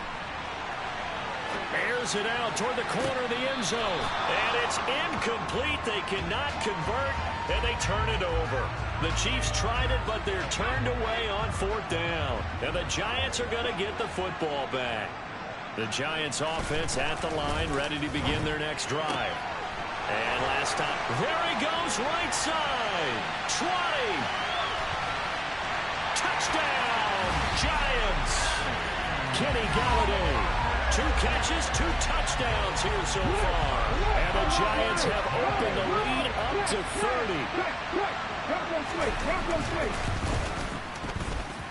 Airs it out toward the corner of the end zone. And it's incomplete. They cannot convert, and they turn it over. The Chiefs tried it, but they're turned away on 4th down. And the Giants are going to get the football back. The Giants offense at the line, ready to begin their next drive. And last time, there he goes, right side. 20. Touchdown, Giants. Kenny Golladay. 2 catches, 2 touchdowns here so far. And the Giants have opened the lead up to 30.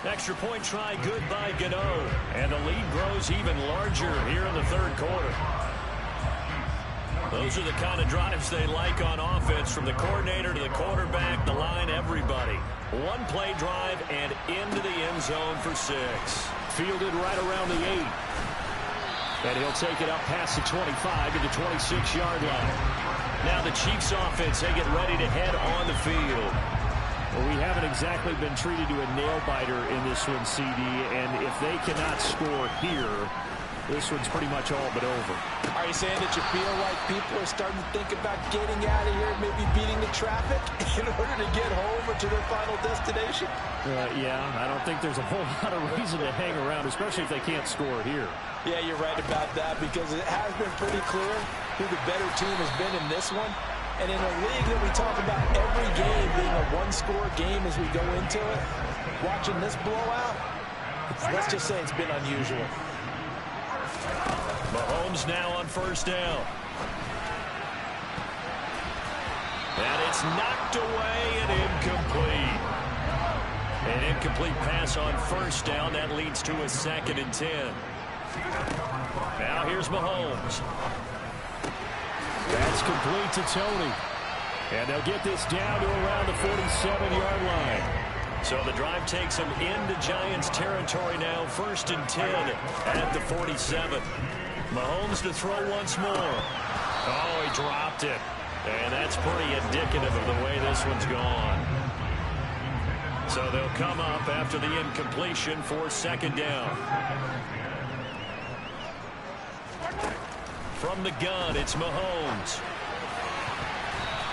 Extra point try good by Gano. And the lead grows even larger here in the 3rd quarter. Those are the kind of drives they like on offense, from the coordinator to the quarterback, the line, everybody. 1-play drive and into the end zone for 6. Fielded right around the 8. And he'll take it up past the 25 to the 26-yard line. Now the Chiefs offense, they get ready to head on the field. Well, we haven't exactly been treated to a nail-biter in this one, CD. And if they cannot score here, this one's pretty much all but over. Are you saying that you feel like people are starting to think about getting out of here, maybe beating the traffic in order to get home or to their final destination? Yeah, I don't think there's a whole lot of reason to hang around, especially if they can't score here. Yeah, you're right about that, because it has been pretty clear who the better team has been in this one. And in a league that we talk about every game being a one-score game as we go into it, watching this blowout, let's just say it's been unusual. Mahomes now on 1st down. And it's knocked away and incomplete. An incomplete pass on 1st down. That leads to a 2nd and 10. Now here's Mahomes. That's complete to Tony. And they'll get this down to around the 47-yard line. So the drive takes them into Giants territory now. 1st and 10 at the 47. Mahomes to throw once more. Oh, he dropped it. And that's pretty indicative of the way this one's gone. So they'll come up after the incompletion for 2nd down. From the gun, it's Mahomes.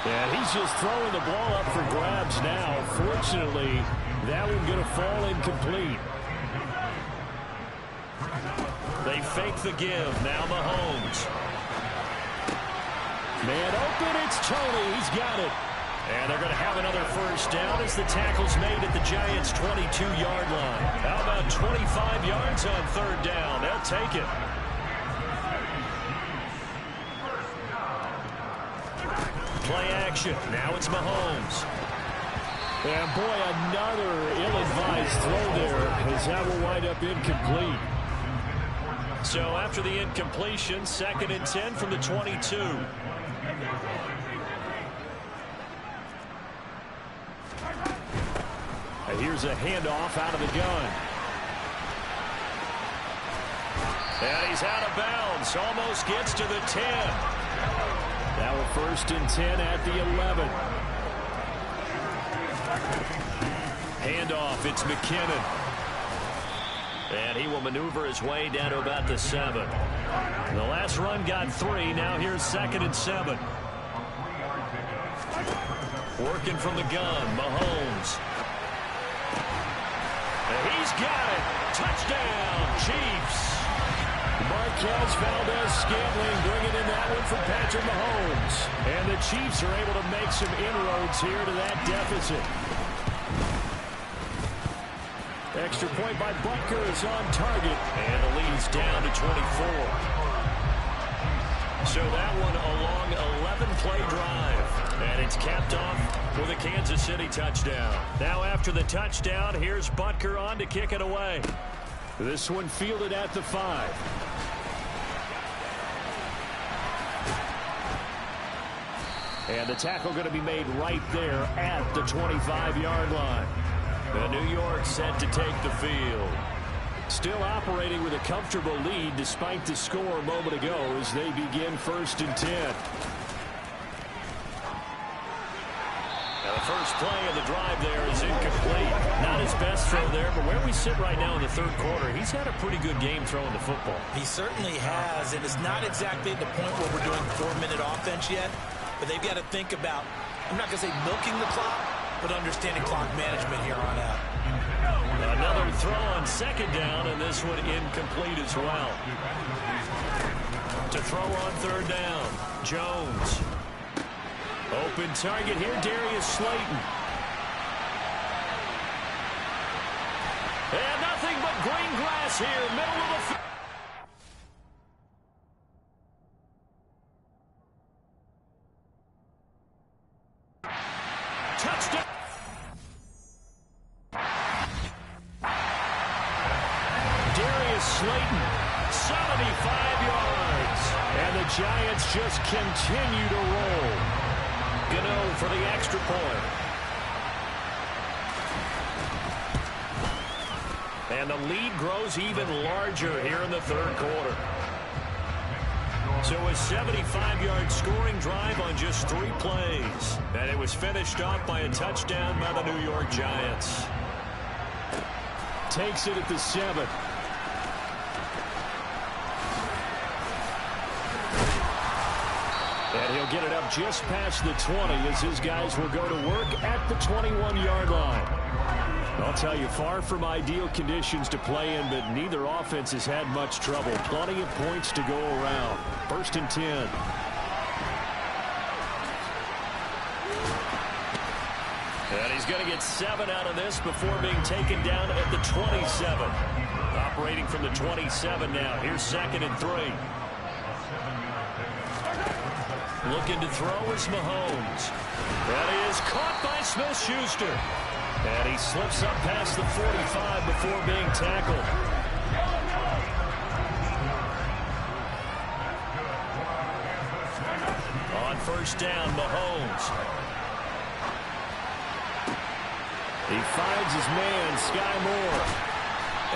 And he's just throwing the ball up for grabs now. Fortunately, that one going to fall incomplete. They fake the give. Now Mahomes. Man open, it's Tony. He's got it. And they're going to have another 1st down as the tackle's made at the Giants' 22-yard line. How about 25 yards on 3rd down? They'll take it. Play action. Now it's Mahomes. And boy, another ill-advised throw there, as that will wind up incomplete. So after the incompletion, 2nd and 10 from the 22. And here's a handoff out of the gun. And he's out of bounds. Almost gets to the 10. Now a 1st and 10 at the 11. Handoff, it's McKinnon. And he will maneuver his way down to about the 7. The last run got 3. Now here's 2nd and 7. Working from the gun, Mahomes. And he's got it. Touchdown, Chiefs. Marquez Valdez-Scantling bringing in that one from Patrick Mahomes. And the Chiefs are able to make some inroads here to that deficit. Extra point by Butker is on target. And the lead's down to 24. So that one a long 11-play drive. And it's capped off with a Kansas City touchdown. Now after the touchdown, here's Butker on to kick it away. This one fielded at the 5. And the tackle going to be made right there at the 25-yard line. And New York set to take the field. Still operating with a comfortable lead despite the score a moment ago as they begin 1st and 10. Now the first play of the drive there is incomplete. Not his best throw there, but where we sit right now in the 3rd quarter, he's had a pretty good game throwing the football. He certainly has, and it's not exactly at the point where we're doing 4-minute offense yet, but they've got to think about, I'm not going to say milking the clock, but understanding clock management here on out. Another throw on 2nd down, and this one incomplete as well. To throw on 3rd down, Jones. Open target here, Darius Slayton. And nothing but green grass here, middle of the field. Touchdown. Darius Slayton, 75 yards. And the Giants just continue to roll. Gano for the extra point. And the lead grows even larger here in the 3rd quarter. So a 75-yard scoring drive on just 3 plays. And it was finished off by a touchdown by the New York Giants. Takes it at the 7. And he'll get it up just past the 20 as his guys will go to work at the 21-yard line. I'll tell you, far from ideal conditions to play in, but neither offense has had much trouble. Plenty of points to go around. 1st and 10. And he's going to get 7 out of this before being taken down at the 27. Operating from the 27 now. Here's 2nd and 3. Looking to throw is Mahomes. That is caught by Smith-Schuster. And he slips up past the 45 before being tackled. On 1st down, Mahomes. He finds his man, Sky Moore.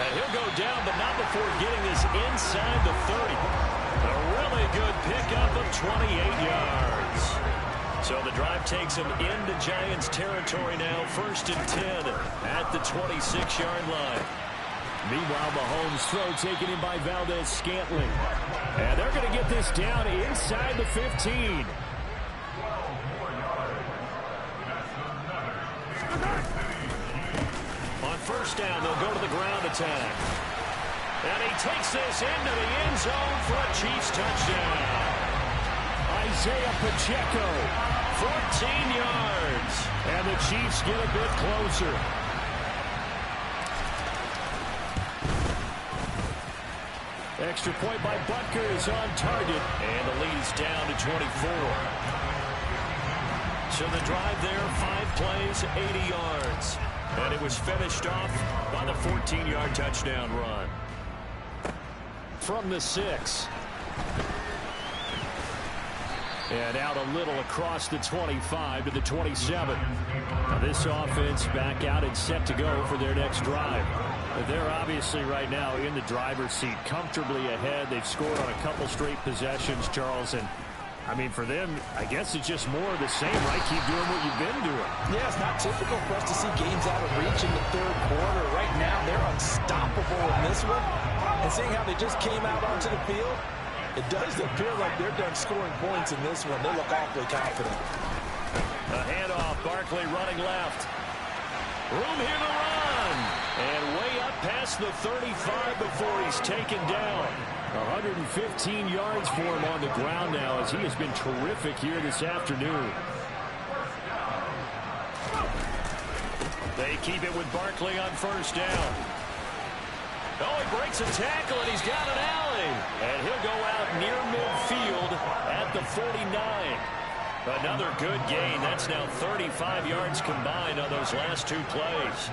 And he'll go down, but not before getting this inside the 30. A really good pickup of 28 yards. So the drive takes him into Giants territory now. 1st and 10 at the 26-yard line. Meanwhile, Mahomes' throw taken in by Valdez-Scantling. And they're going to get this down inside the 15. On 1st down, they'll go to the ground attack. And he takes this into the end zone for a Chiefs touchdown. Isaiah Pacheco, 14 yards. And the Chiefs get a bit closer. Extra point by Butker is on target. And the lead is down to 24. So the drive there, 5 plays, 80 yards. And it was finished off by the 14-yard touchdown run. From the 6. And out a little across the 25 to the 27. Now this offense back out and set to go for their next drive. They're obviously right now in the driver's seat, comfortably ahead. They've scored on a couple straight possessions, Charles, and I mean, for them, I guess it's just more of the same, right? Keep doing what you've been doing. Yeah, it's not typical for us to see games out of reach in the 3rd quarter. Right now, they're unstoppable in this one. And seeing how they just came out onto the field, it does appear like they're done scoring points in this one. They look awfully confident. A handoff, Barkley running left. Room here to run. And way up past the 35 before he's taken down. 115 yards for him on the ground now as he has been terrific here this afternoon. They keep it with Barkley on 1st down. Oh, he breaks a tackle and he's got an alley. And he'll go out near midfield at the 49. Another good gain. That's now 35 yards combined on those last 2 plays.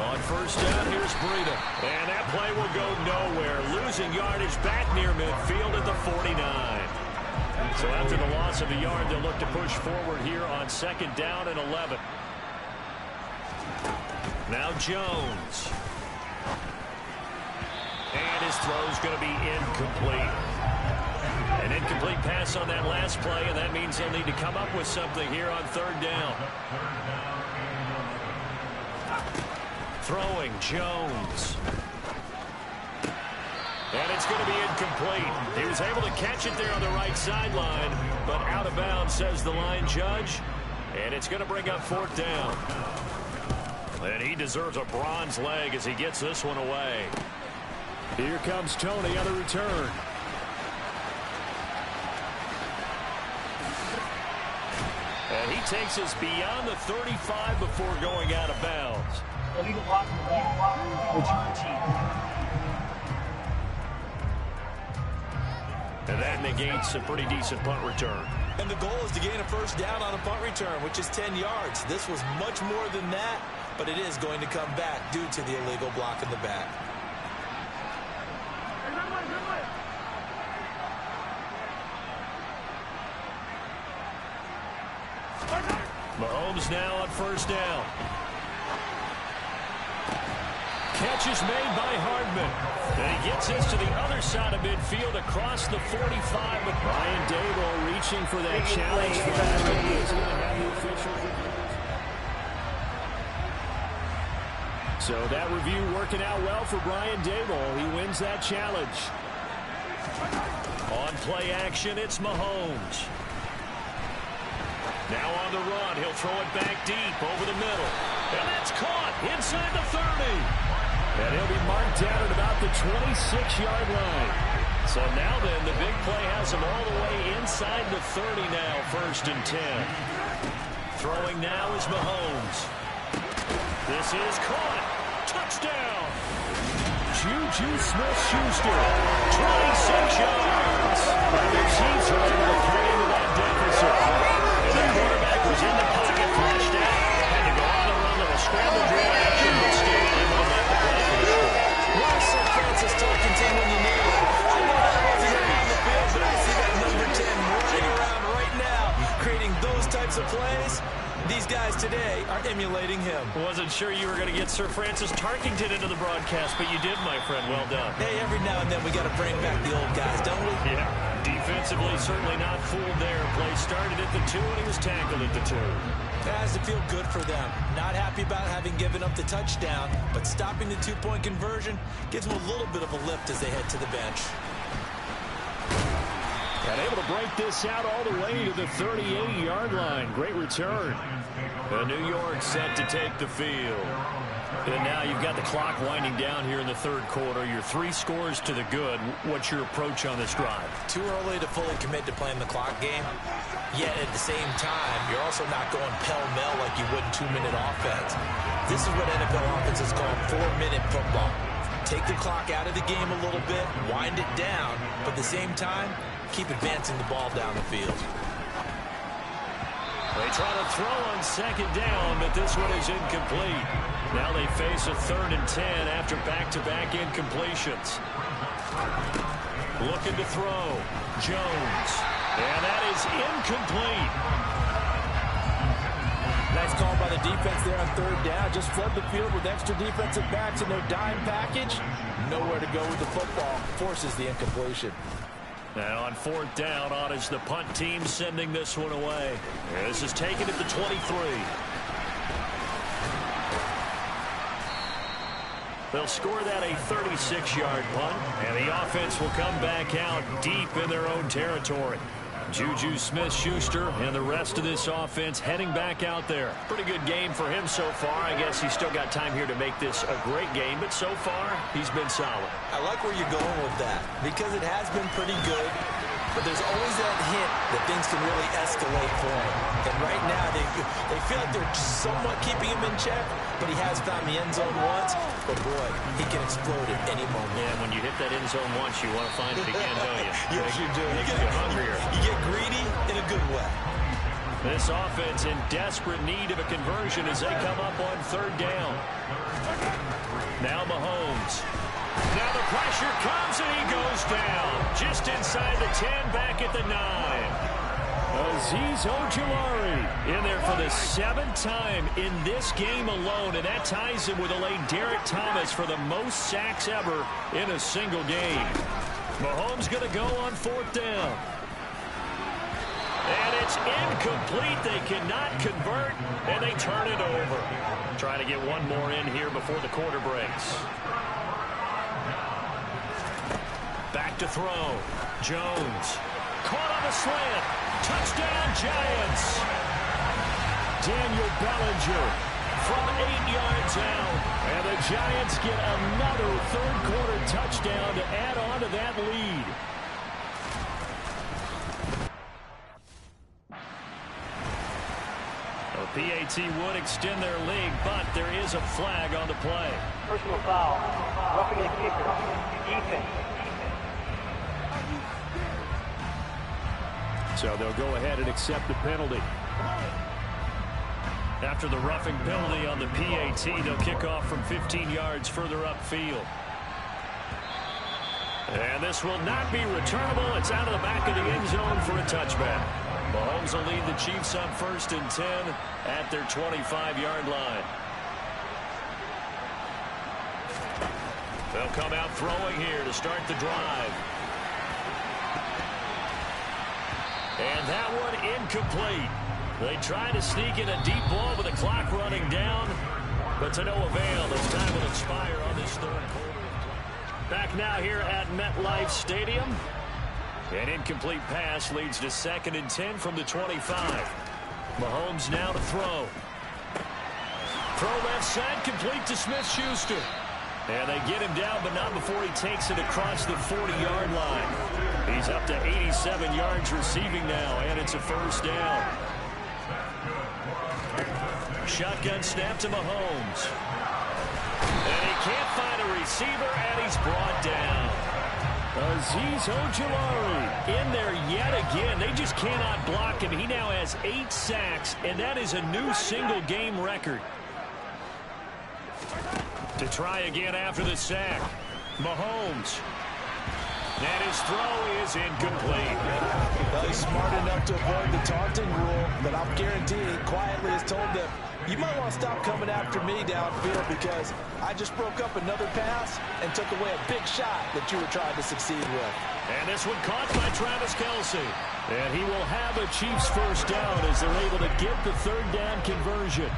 On 1st down, here's Breida. And that play will go nowhere. Losing yardage back near midfield at the 49. So after the loss of a yard, they'll look to push forward here on 2nd down and 11. Now Jones. And his throw's going to be incomplete. An incomplete pass on that last play, and that means they'll need to come up with something here on third down. Throwing Jones. And it's going to be incomplete. He was able to catch it there on the right sideline, but out of bounds, says the line judge. And it's going to bring up fourth down. And he deserves a bronze leg as he gets this one away. Here comes Tony on the return. And he takes us beyond the 35 before going out of bounds. Illegal blocking the ball. Return team. And that negates a pretty decent punt return. And the goal is to gain a first down on a punt return, which is 10 yards. This was much more than that, but it is going to come back due to the illegal block in the back. Mahomes now on first down. Catch is made by Hardman. And he gets this to the other side of midfield across the 45. But Brian Daboll reaching for that challenge. So that review working out well for Brian Daboll. He wins that challenge. On play action, it's Mahomes. Now on the run, he'll throw it back deep over the middle. And that's caught inside the 30. And he'll be marked down at about the 26-yard line. So now then, the big play has him all the way inside the 30 now, 1st and 10. Throwing now is Mahomes. This is caught. Touchdown. Juju Smith-Schuster. 26 yards. And the Chiefs are able to play into that deficit. And the quarterback was in the pocket, flashed out. Had to go on the run to a scramble drill action, but still able to make the play for the score. Where's Sir Francis Tarkenton when you need it? I know that wasn't around the field, but I see that number 10 running around right now, creating those types of plays. These guys today are emulating him. Wasn't sure you were going to get Sir Francis Tarkenton into the broadcast, but you did, my friend. Well done. Hey, every now and then we got to bring back the old guys, don't we? Yeah. Defensively, certainly not fooled there. Play started at the 2, and he was tackled at the 2. That has to feel good for them. Not happy about having given up the touchdown, but stopping the 2-point conversion gives them a little bit of a lift as they head to the bench. And able to break this out all the way to the 38-yard line. Great return. And New York set to take the field. And now you've got the clock winding down here in the 3rd quarter. You're 3 scores to the good. What's your approach on this drive? Too early to fully commit to playing the clock game. Yet at the same time, you're also not going pell-mell like you would in 2-minute offense. This is what NFL offenses call 4-minute football. Take the clock out of the game a little bit, wind it down, but at the same time, keep advancing the ball down the field. They try to throw on 2nd down, but this one is incomplete. Now they face a 3rd and 10 after back-to-back incompletions. Looking to throw. Jones. And that is incomplete. Nice call by the defense there on 3rd down. Just flood the field with extra defensive backs in their dime package. Nowhere to go with the football. Forces the incompletion. Now on 4th down, on is the punt team sending this one away. This is taken at the 23. They'll score that a 36-yard punt, and the offense will come back out deep in their own territory. Juju Smith-Schuster and the rest of this offense heading back out there. Pretty good game for him so far. I guess he's still got time here to make this a great game, but so far, he's been solid. I like where you're going with that because it has been pretty good, but there's always that hint that things can really escalate for him. And right now, they feel like they're somewhat keeping him in check, but he has found the end zone once. But boy, he can explode at any moment. Yeah, when you hit that end zone once, you want to find it again, don't you? Yes, you do. You get hungrier. You get greedy in a good way. This offense in desperate need of a conversion as they come up on 3rd down. Now Mahomes. Now the pressure comes and he goes down. Just inside the 10, back at the 9. Azeez Ojulari in there for the 7th time in this game alone, and that ties him with a late Derek Thomas for the most sacks ever in a single game. Mahomes going to go on 4th down. And it's incomplete. They cannot convert, and they turn it over. Trying to get one more in here before the quarter breaks. Back to throw. Jones. Caught on the slant. Touchdown, Giants. Daniel Bellinger from 8 yards out. And the Giants get another third-quarter touchdown to add on to that lead. PAT would extend their lead, but there is a flag on the play. Personal foul. Roughing the kicker. Defense. So they'll go ahead and accept the penalty. After the roughing penalty on the PAT, they'll kick off from 15 yards further upfield. And this will not be returnable. It's out of the back of the end zone for a touchback. Mahomes will lead the Chiefs on 1st and 10 at their 25-yard line. They'll come out throwing here to start the drive. And that one incomplete. They try to sneak in a deep ball with the clock running down, but to no avail. This time will expire on this third quarter. Back now here at MetLife Stadium. An incomplete pass leads to 2nd and 10 from the 25. Mahomes now to throw. Throw left side, complete to Smith-Schuster. And they get him down, but not before he takes it across the 40-yard line. He's up to 87 yards receiving now, and it's a 1st down. Shotgun snap to Mahomes. And he can't find a receiver, and he's brought down. Azeez Ojulari in there yet again. They just cannot block him. He now has 8 sacks, and that is a new single-game record. To try again after the sack, Mahomes. And his throw is incomplete. Well, he's smart enough to avoid the taunting rule, but I'll guarantee he quietly has told them, you might want to stop coming after me downfield because I just broke up another pass and took away a big shot that you were trying to succeed with. And this one caught by Travis Kelce. And he will have a Chiefs 1st down as they're able to get the 3rd down conversion.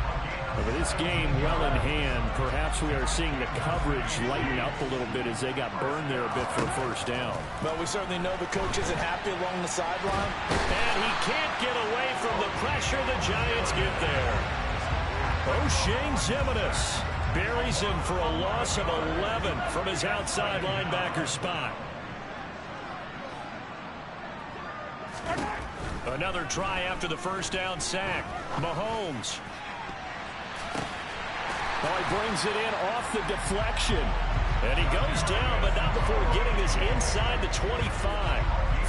Over this game well in hand, perhaps we are seeing the coverage lighten up a little bit as they got burned there a bit for a 1st down. But we certainly know the coach isn't happy along the sideline. And he can't get away from the pressure the Giants get there. O'Shane Ximines buries him for a loss of 11 from his outside linebacker spot. Another try after the 1st down sack. Mahomes. Oh, he brings it in off the deflection. And he goes down, but not before getting this inside the 25.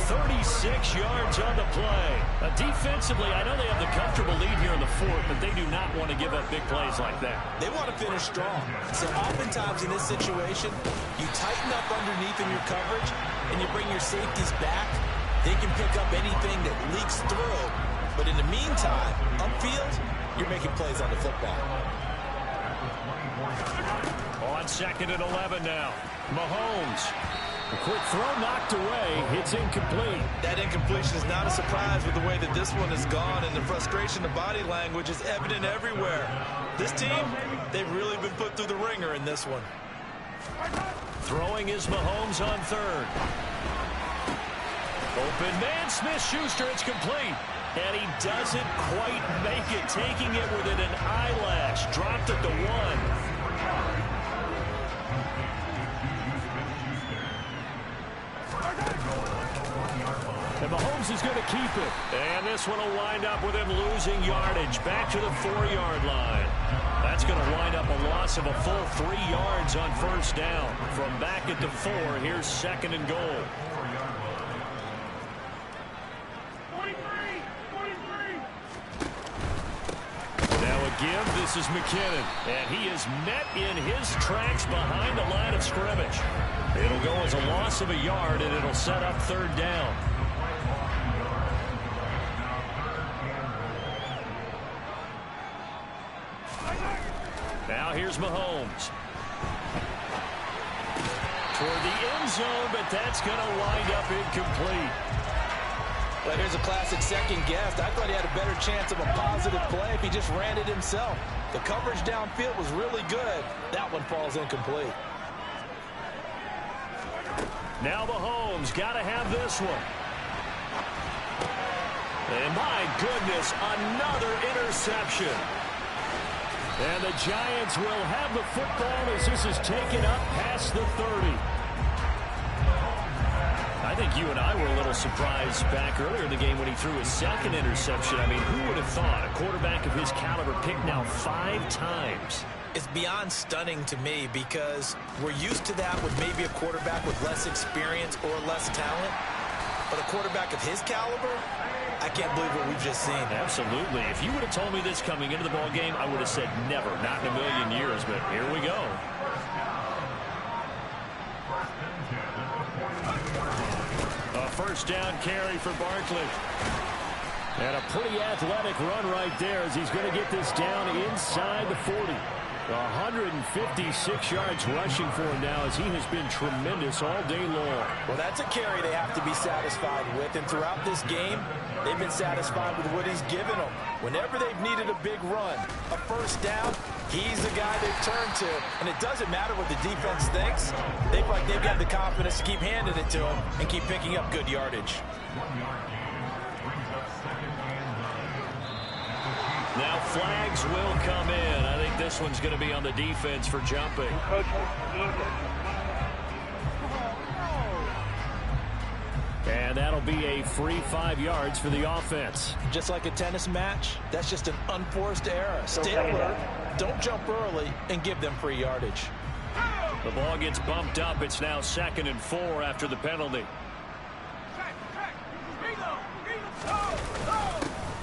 36 yards on the play. Defensively, I know they have the comfortable lead here in the 4th, but they do not want to give up big plays like that. They want to finish strong. So oftentimes in this situation, you tighten up underneath in your coverage, and you bring your safeties back. They can pick up anything that leaks through. But in the meantime, upfield, you're making plays on the football. On 2nd and 11 now. Mahomes. A quick throw knocked away. It's incomplete. That incompletion is not a surprise with the way that this one has gone, and the frustration of body language is evident everywhere. This team, they've really been put through the ringer in this one. Throwing is Mahomes on 3rd. Open man, Smith-Schuster, it's complete. And he doesn't quite make it, taking it within an eyelash. Dropped at the 1. And Mahomes is going to keep it. And this one will wind up with him losing yardage back to the 4-yard line. That's going to wind up a loss of a full 3 yards on 1st down. From back at the 4, here's 2nd and goal. Now a give, this is McKinnon. And he is met in his tracks behind the line of scrimmage. It'll go as a loss of a yard, and it'll set up 3rd down. Now here's Mahomes. Toward the end zone, but that's going to wind up incomplete. Well, here's a classic second guess. I thought he had a better chance of a positive play if he just ran it himself. The coverage downfield was really good. That one falls incomplete. Now Mahomes got to have this one. And my goodness, another interception. And the Giants will have the football as this is taken up past the 30. I think you and I were a little surprised back earlier in the game when he threw his second interception. I mean, who would have thought a quarterback of his caliber picked now 5 times? It's beyond stunning to me because we're used to that with maybe a quarterback with less experience or less talent. But a quarterback of his caliber, I can't believe what we've just seen. Absolutely. If you would have told me this coming into the ball game, I would have said never, not in a million years. But here we go. A first down carry for Barkley. And a pretty athletic run right there as he's going to get this down inside the 40. 156 yards rushing for him now as he has been tremendous all day long. Well, that's a carry they have to be satisfied with. And throughout this game, they've been satisfied with what he's given them. Whenever they've needed a big run, a first down, he's the guy they've turned to. And it doesn't matter what the defense thinks. They feel like they've got the confidence to keep handing it to him and keep picking up good yardage. Now flags will come in. I think this one's going to be on the defense for jumping. And that'll be a free 5 yards for the offense. Just like a tennis match, that's just an unforced error. Stay alert, don't jump early, and give them free yardage. The ball gets bumped up. It's now 2nd and 4 after the penalty.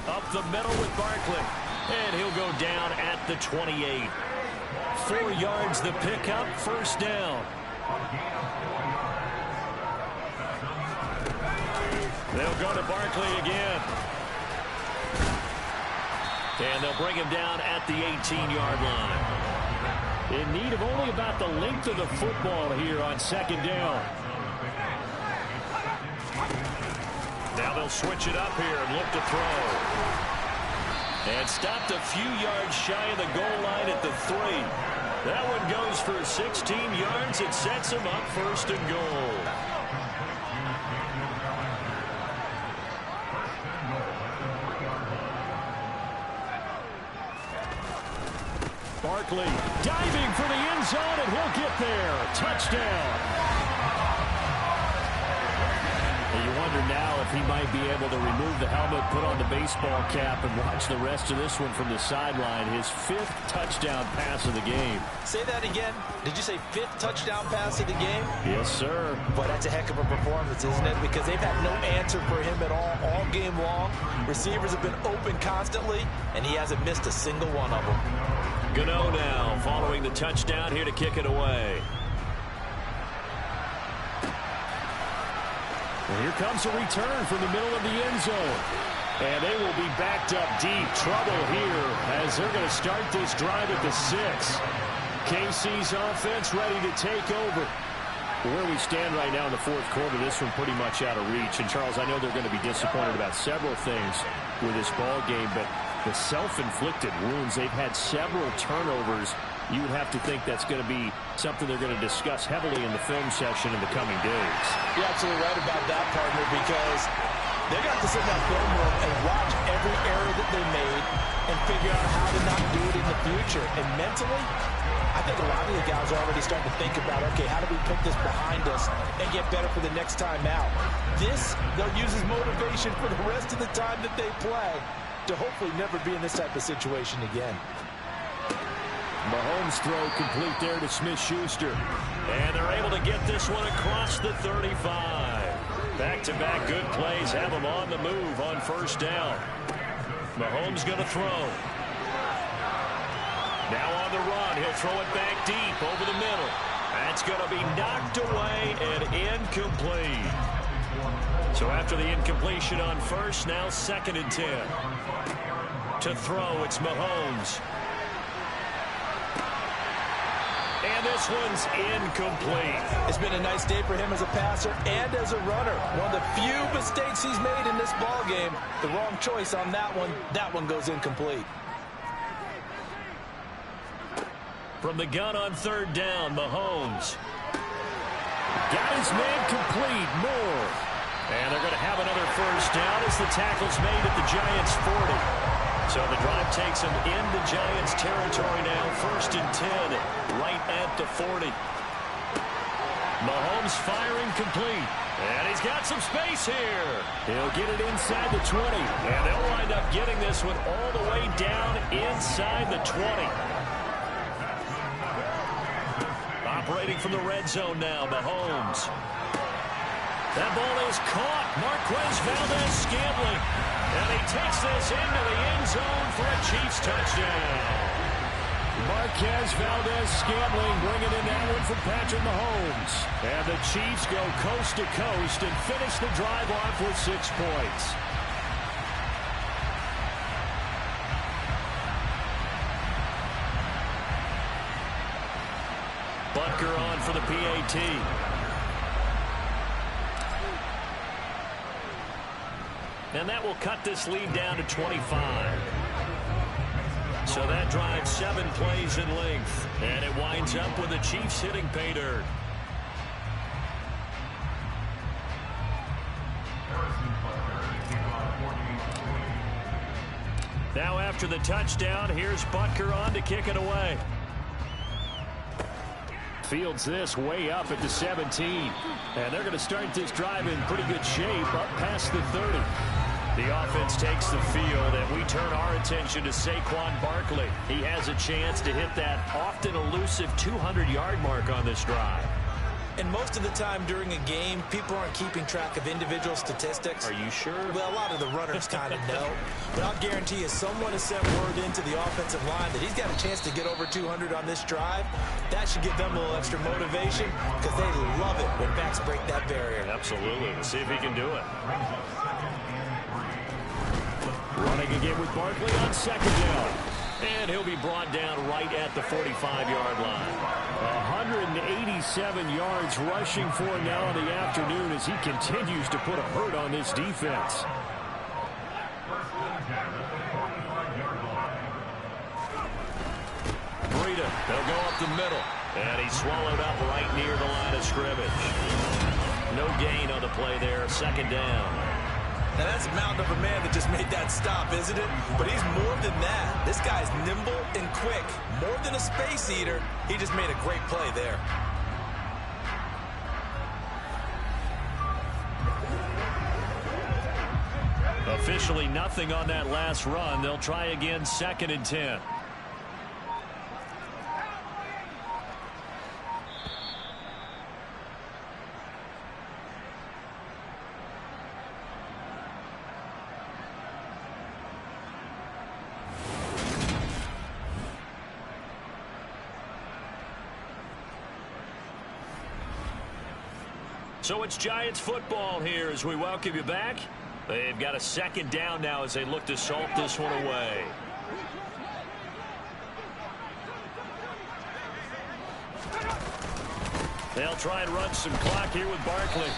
Up the middle with Barkley. And he'll go down at the 28. 4 yards the pickup, first down. They'll go to Barkley again. And they'll bring him down at the 18-yard line. In need of only about the length of the football here on 2nd down. Now they'll switch it up here and look to throw. And stopped a few yards shy of the goal line at the 3. That one goes for 16 yards. It sets him up 1st and goal. Barkley diving for the end zone, and he'll get there. Touchdown. You wonder now if he might be able to remove the helmet, put on the baseball cap, and watch the rest of this one from the sideline. His 5th touchdown pass of the game. Say that again. Did you say 5th touchdown pass of the game? Yes, sir. But that's a heck of a performance, isn't it? Because they've had no answer for him at all game long. Receivers have been open constantly, and he hasn't missed a single one of them. Gano now following the touchdown here to kick it away. And here comes a return from the middle of the end zone. And they will be backed up deep. Trouble here as they're going to start this drive at the 6. KC's offense ready to take over. Where we stand right now in the 4th quarter, this one pretty much out of reach. And, Charles, I know they're going to be disappointed about several things with this ball game, but the self-inflicted wounds, they've had several turnovers. You would have to think that's going to be something they're going to discuss heavily in the film session in the coming days. You're absolutely right about that, partner, because they're going to have to sit in that film room and watch every error that they made and figure out how to not do it in the future. And mentally, I think a lot of the guys are already starting to think about, okay, how do we put this behind us and get better for the next time out? This, they'll use as motivation for the rest of the time that they play to hopefully never be in this type of situation again. Mahomes throw complete there to Smith-Schuster. And they're able to get this one across the 35. Back-to-back good plays have them on the move on 1st down. Mahomes going to throw. Now on the run, he'll throw it back deep over the middle. That's going to be knocked away and incomplete. So after the incompletion on 1st, now 2nd and 10. To throw, it's Mahomes. this one's incomplete. It's been a nice day for him as a passer and as a runner. One of the few mistakes he's made in this ball game. The wrong choice on that one. That one goes incomplete. From the gun on third down, Mahomes. Got his man complete, Moore. And they're going to have another first down as the tackle's made at the Giants' 40. So the drive takes him into Giants territory now. 1st and 10, right at the 40. Mahomes firing complete. And he's got some space here. He'll get it inside the 20. And they'll wind up getting this one all the way down inside the 20. Operating from the red zone now, Mahomes. That ball is caught. Marquez Valdes-Scantling. And he takes this into the end zone for a Chiefs touchdown. Marquez Valdes-Scantling bringing in that one for Patrick Mahomes. And the Chiefs go coast to coast and finish the drive off with 6 points. Butker on for the PAT. And that will cut this lead down to 25. So that drives 7 plays in length. And it winds up with the Chiefs hitting pay dirt. Now after the touchdown, here's Butker on to kick it away. Fields this way up at the 17. And they're going to start this drive in pretty good shape up past the 30. The offense takes the field, and we turn our attention to Saquon Barkley. He has a chance to hit that often elusive 200-yard mark on this drive. And most of the time during a game, people aren't keeping track of individual statistics. Are you sure? Well, a lot of the runners kind of know. But I'll guarantee you someone has sent word into the offensive line that he's got a chance to get over 200 on this drive. That should give them a little extra motivation because they love it when backs break that barrier. Absolutely. Let's see if he can do it. Running again with Barkley on 2nd down. And he'll be brought down right at the 45-yard line. 187 yards rushing for him now in the afternoon as he continues to put a hurt on this defense. Breida, they'll go up the middle. And he's swallowed up right near the line of scrimmage. No gain on the play there, 2nd down. Now that's a mountain of a man that just made that stop, isn't it? But he's more than that. This guy's nimble and quick. More than a space eater. He just made a great play there. Officially nothing on that last run. They'll try again 2nd and 10. So it's Giants football here as we welcome you back. They've got a 2nd down now as they look to salt this one away. They'll try and run some clock here with Barkley.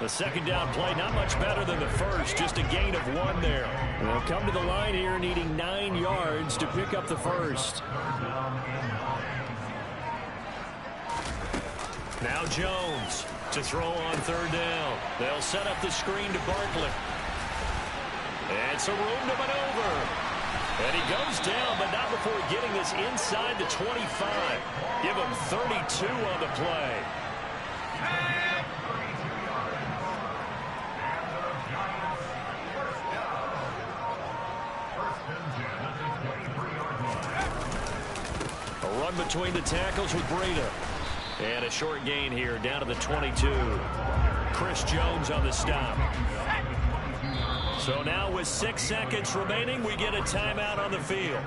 The 2nd down play not much better than the first, just a gain of 1 there. They'll come to the line here needing 9 yards to pick up the first. Now Jones to throw on 3rd down. They'll set up the screen to Barkley. And some room to maneuver. And he goes down, but not before getting this inside the 25. Give him 32 on the play. A run between the tackles with Breida. And a short gain here down to the 22. Chris Jones on the stop. So now with 6 seconds remaining, we get a timeout on the field.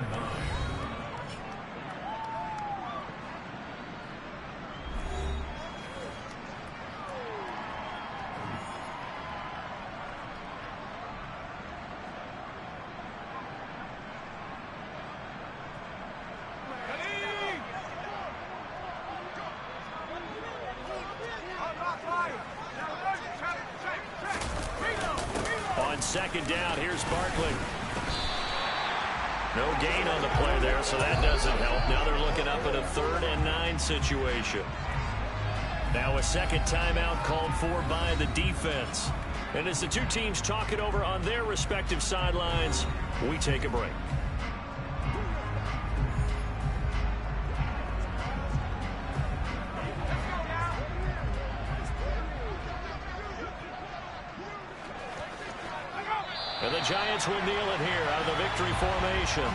second down. Here's Barkley. No gain on the play there, so that doesn't help. Now they're looking up at a 3rd and 9 situation. Now a second timeout called for by the defense. And as the two teams talk it over on their respective sidelines, we take a break. And the Giants will kneel it here out of the victory formation.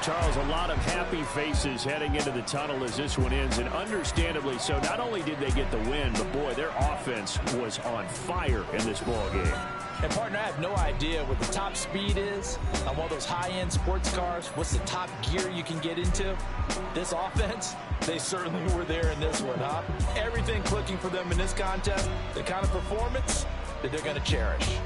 Charles, a lot of happy faces heading into the tunnel as this one ends, and understandably so. Not only did they get the win, but boy, their offense was on fire in this ball game. And partner, I have no idea what the top speed is on one of those high-end sports cars. What's the top gear you can get into? This offense, they certainly were there in this one, huh? Everything clicking for them in this contest, the kind of performance that they're going to cherish.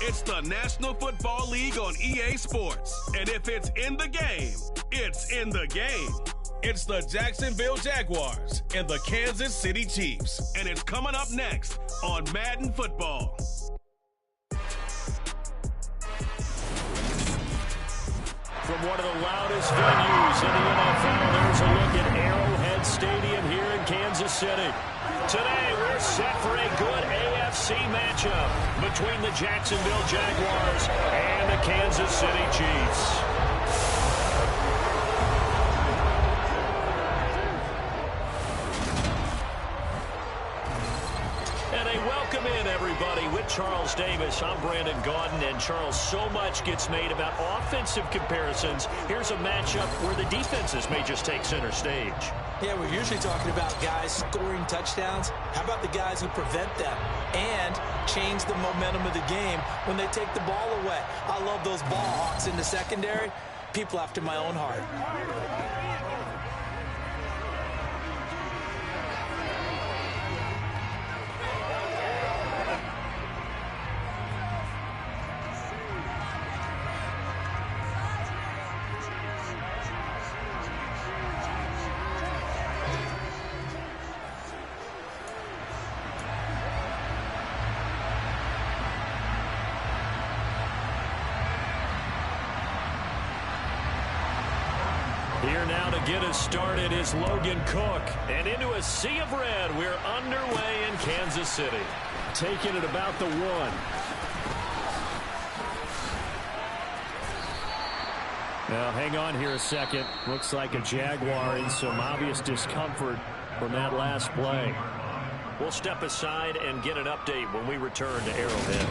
It's the National Football League on EA Sports. And if it's in the game, it's in the game. It's the Jacksonville Jaguars and the Kansas City Chiefs. And it's coming up next on Madden Football. From one of the loudest venues in the NFL, there's a look at Arrowhead Stadium here in Kansas City. Today, we're set for a good AFC matchup between the Jacksonville Jaguars and the Kansas City Chiefs. Welcome in, everybody, with Charles Davis. I'm Brandon Gaudin, and Charles, so much gets made about offensive comparisons. Here's a matchup where the defenses may just take center stage. Yeah, we're usually talking about guys scoring touchdowns. How about the guys who prevent them and change the momentum of the game when they take the ball away? I love those ball hawks in the secondary. People after my own heart. Here now to get us started is Logan Cook. And into a sea of red, we're underway in Kansas City. Taking it about the 1. Now, hang on here a second. Looks like a Jaguar in some obvious discomfort from that last play. We'll step aside and get an update when we return to Arrowhead.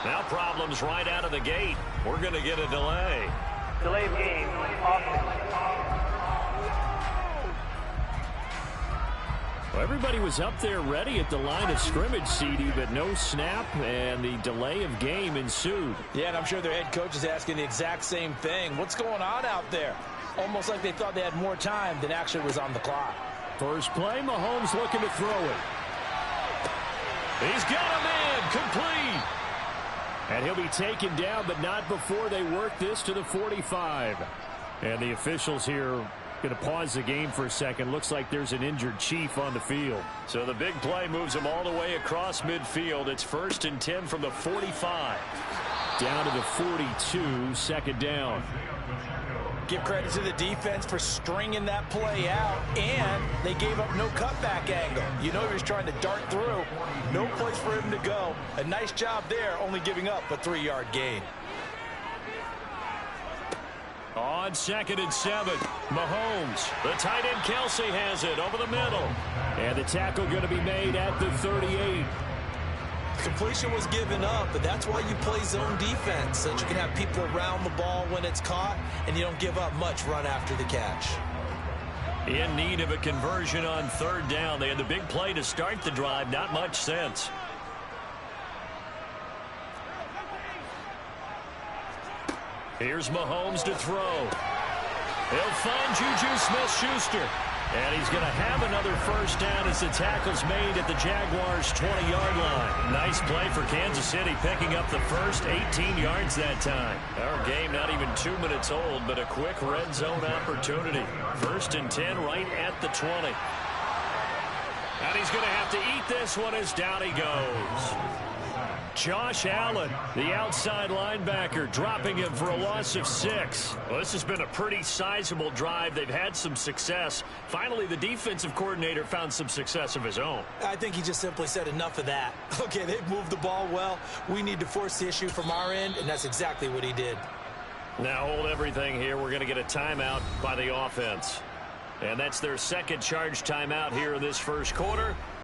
Now problems right out of the gate. We're going to get a delay. Delay of game. Well, everybody was up there ready at the line of scrimmage, CD, but no snap, and the delay of game ensued. Yeah, and I'm sure their head coach is asking the exact same thing. What's going on out there? Almost like they thought they had more time than actually was on the clock. First play, Mahomes looking to throw it. He's got a man, complete. And he'll be taken down, but not before they work this to the 45. And the officials here going to pause the game for a second. Looks like there's an injured Chief on the field. So the big play moves him all the way across midfield. It's 1st and 10 from the 45. Down to the 42, second down. Give credit to the defense for stringing that play out, and they gave up no cutback angle. You know he was trying to dart through. No place for him to go. A nice job there, only giving up a 3-yard gain. On 2nd and 7, Mahomes. The tight end Kelsey has it over the middle. And the tackle going to be made at the 38. Completion was given up, but that's why you play zone defense, so that you can have people around the ball when it's caught, and you don't give up much run after the catch. In need of a conversion on 3rd down. They had the big play to start the drive. Not much sense. Here's Mahomes to throw. He'll find Juju Smith-Schuster. And he's going to have another first down as the tackle's made at the Jaguars' 20-yard line. Nice play for Kansas City, picking up the first 18 yards that time. Our game not even 2 minutes old, but a quick red zone opportunity. 1st and 10 right at the 20. And he's going to have to eat this one as down he goes. Josh Allen, the outside linebacker, dropping him for a loss of 6. Well, this has been a pretty sizable drive. They've had some success. Finally, the defensive coordinator found some success of his own. I think he just simply said enough of that. Okay, they've moved the ball well. We need to force the issue from our end, and that's exactly what he did. Now hold everything here. We're going to get a timeout by the offense. And that's their second charge timeout here in this first quarter.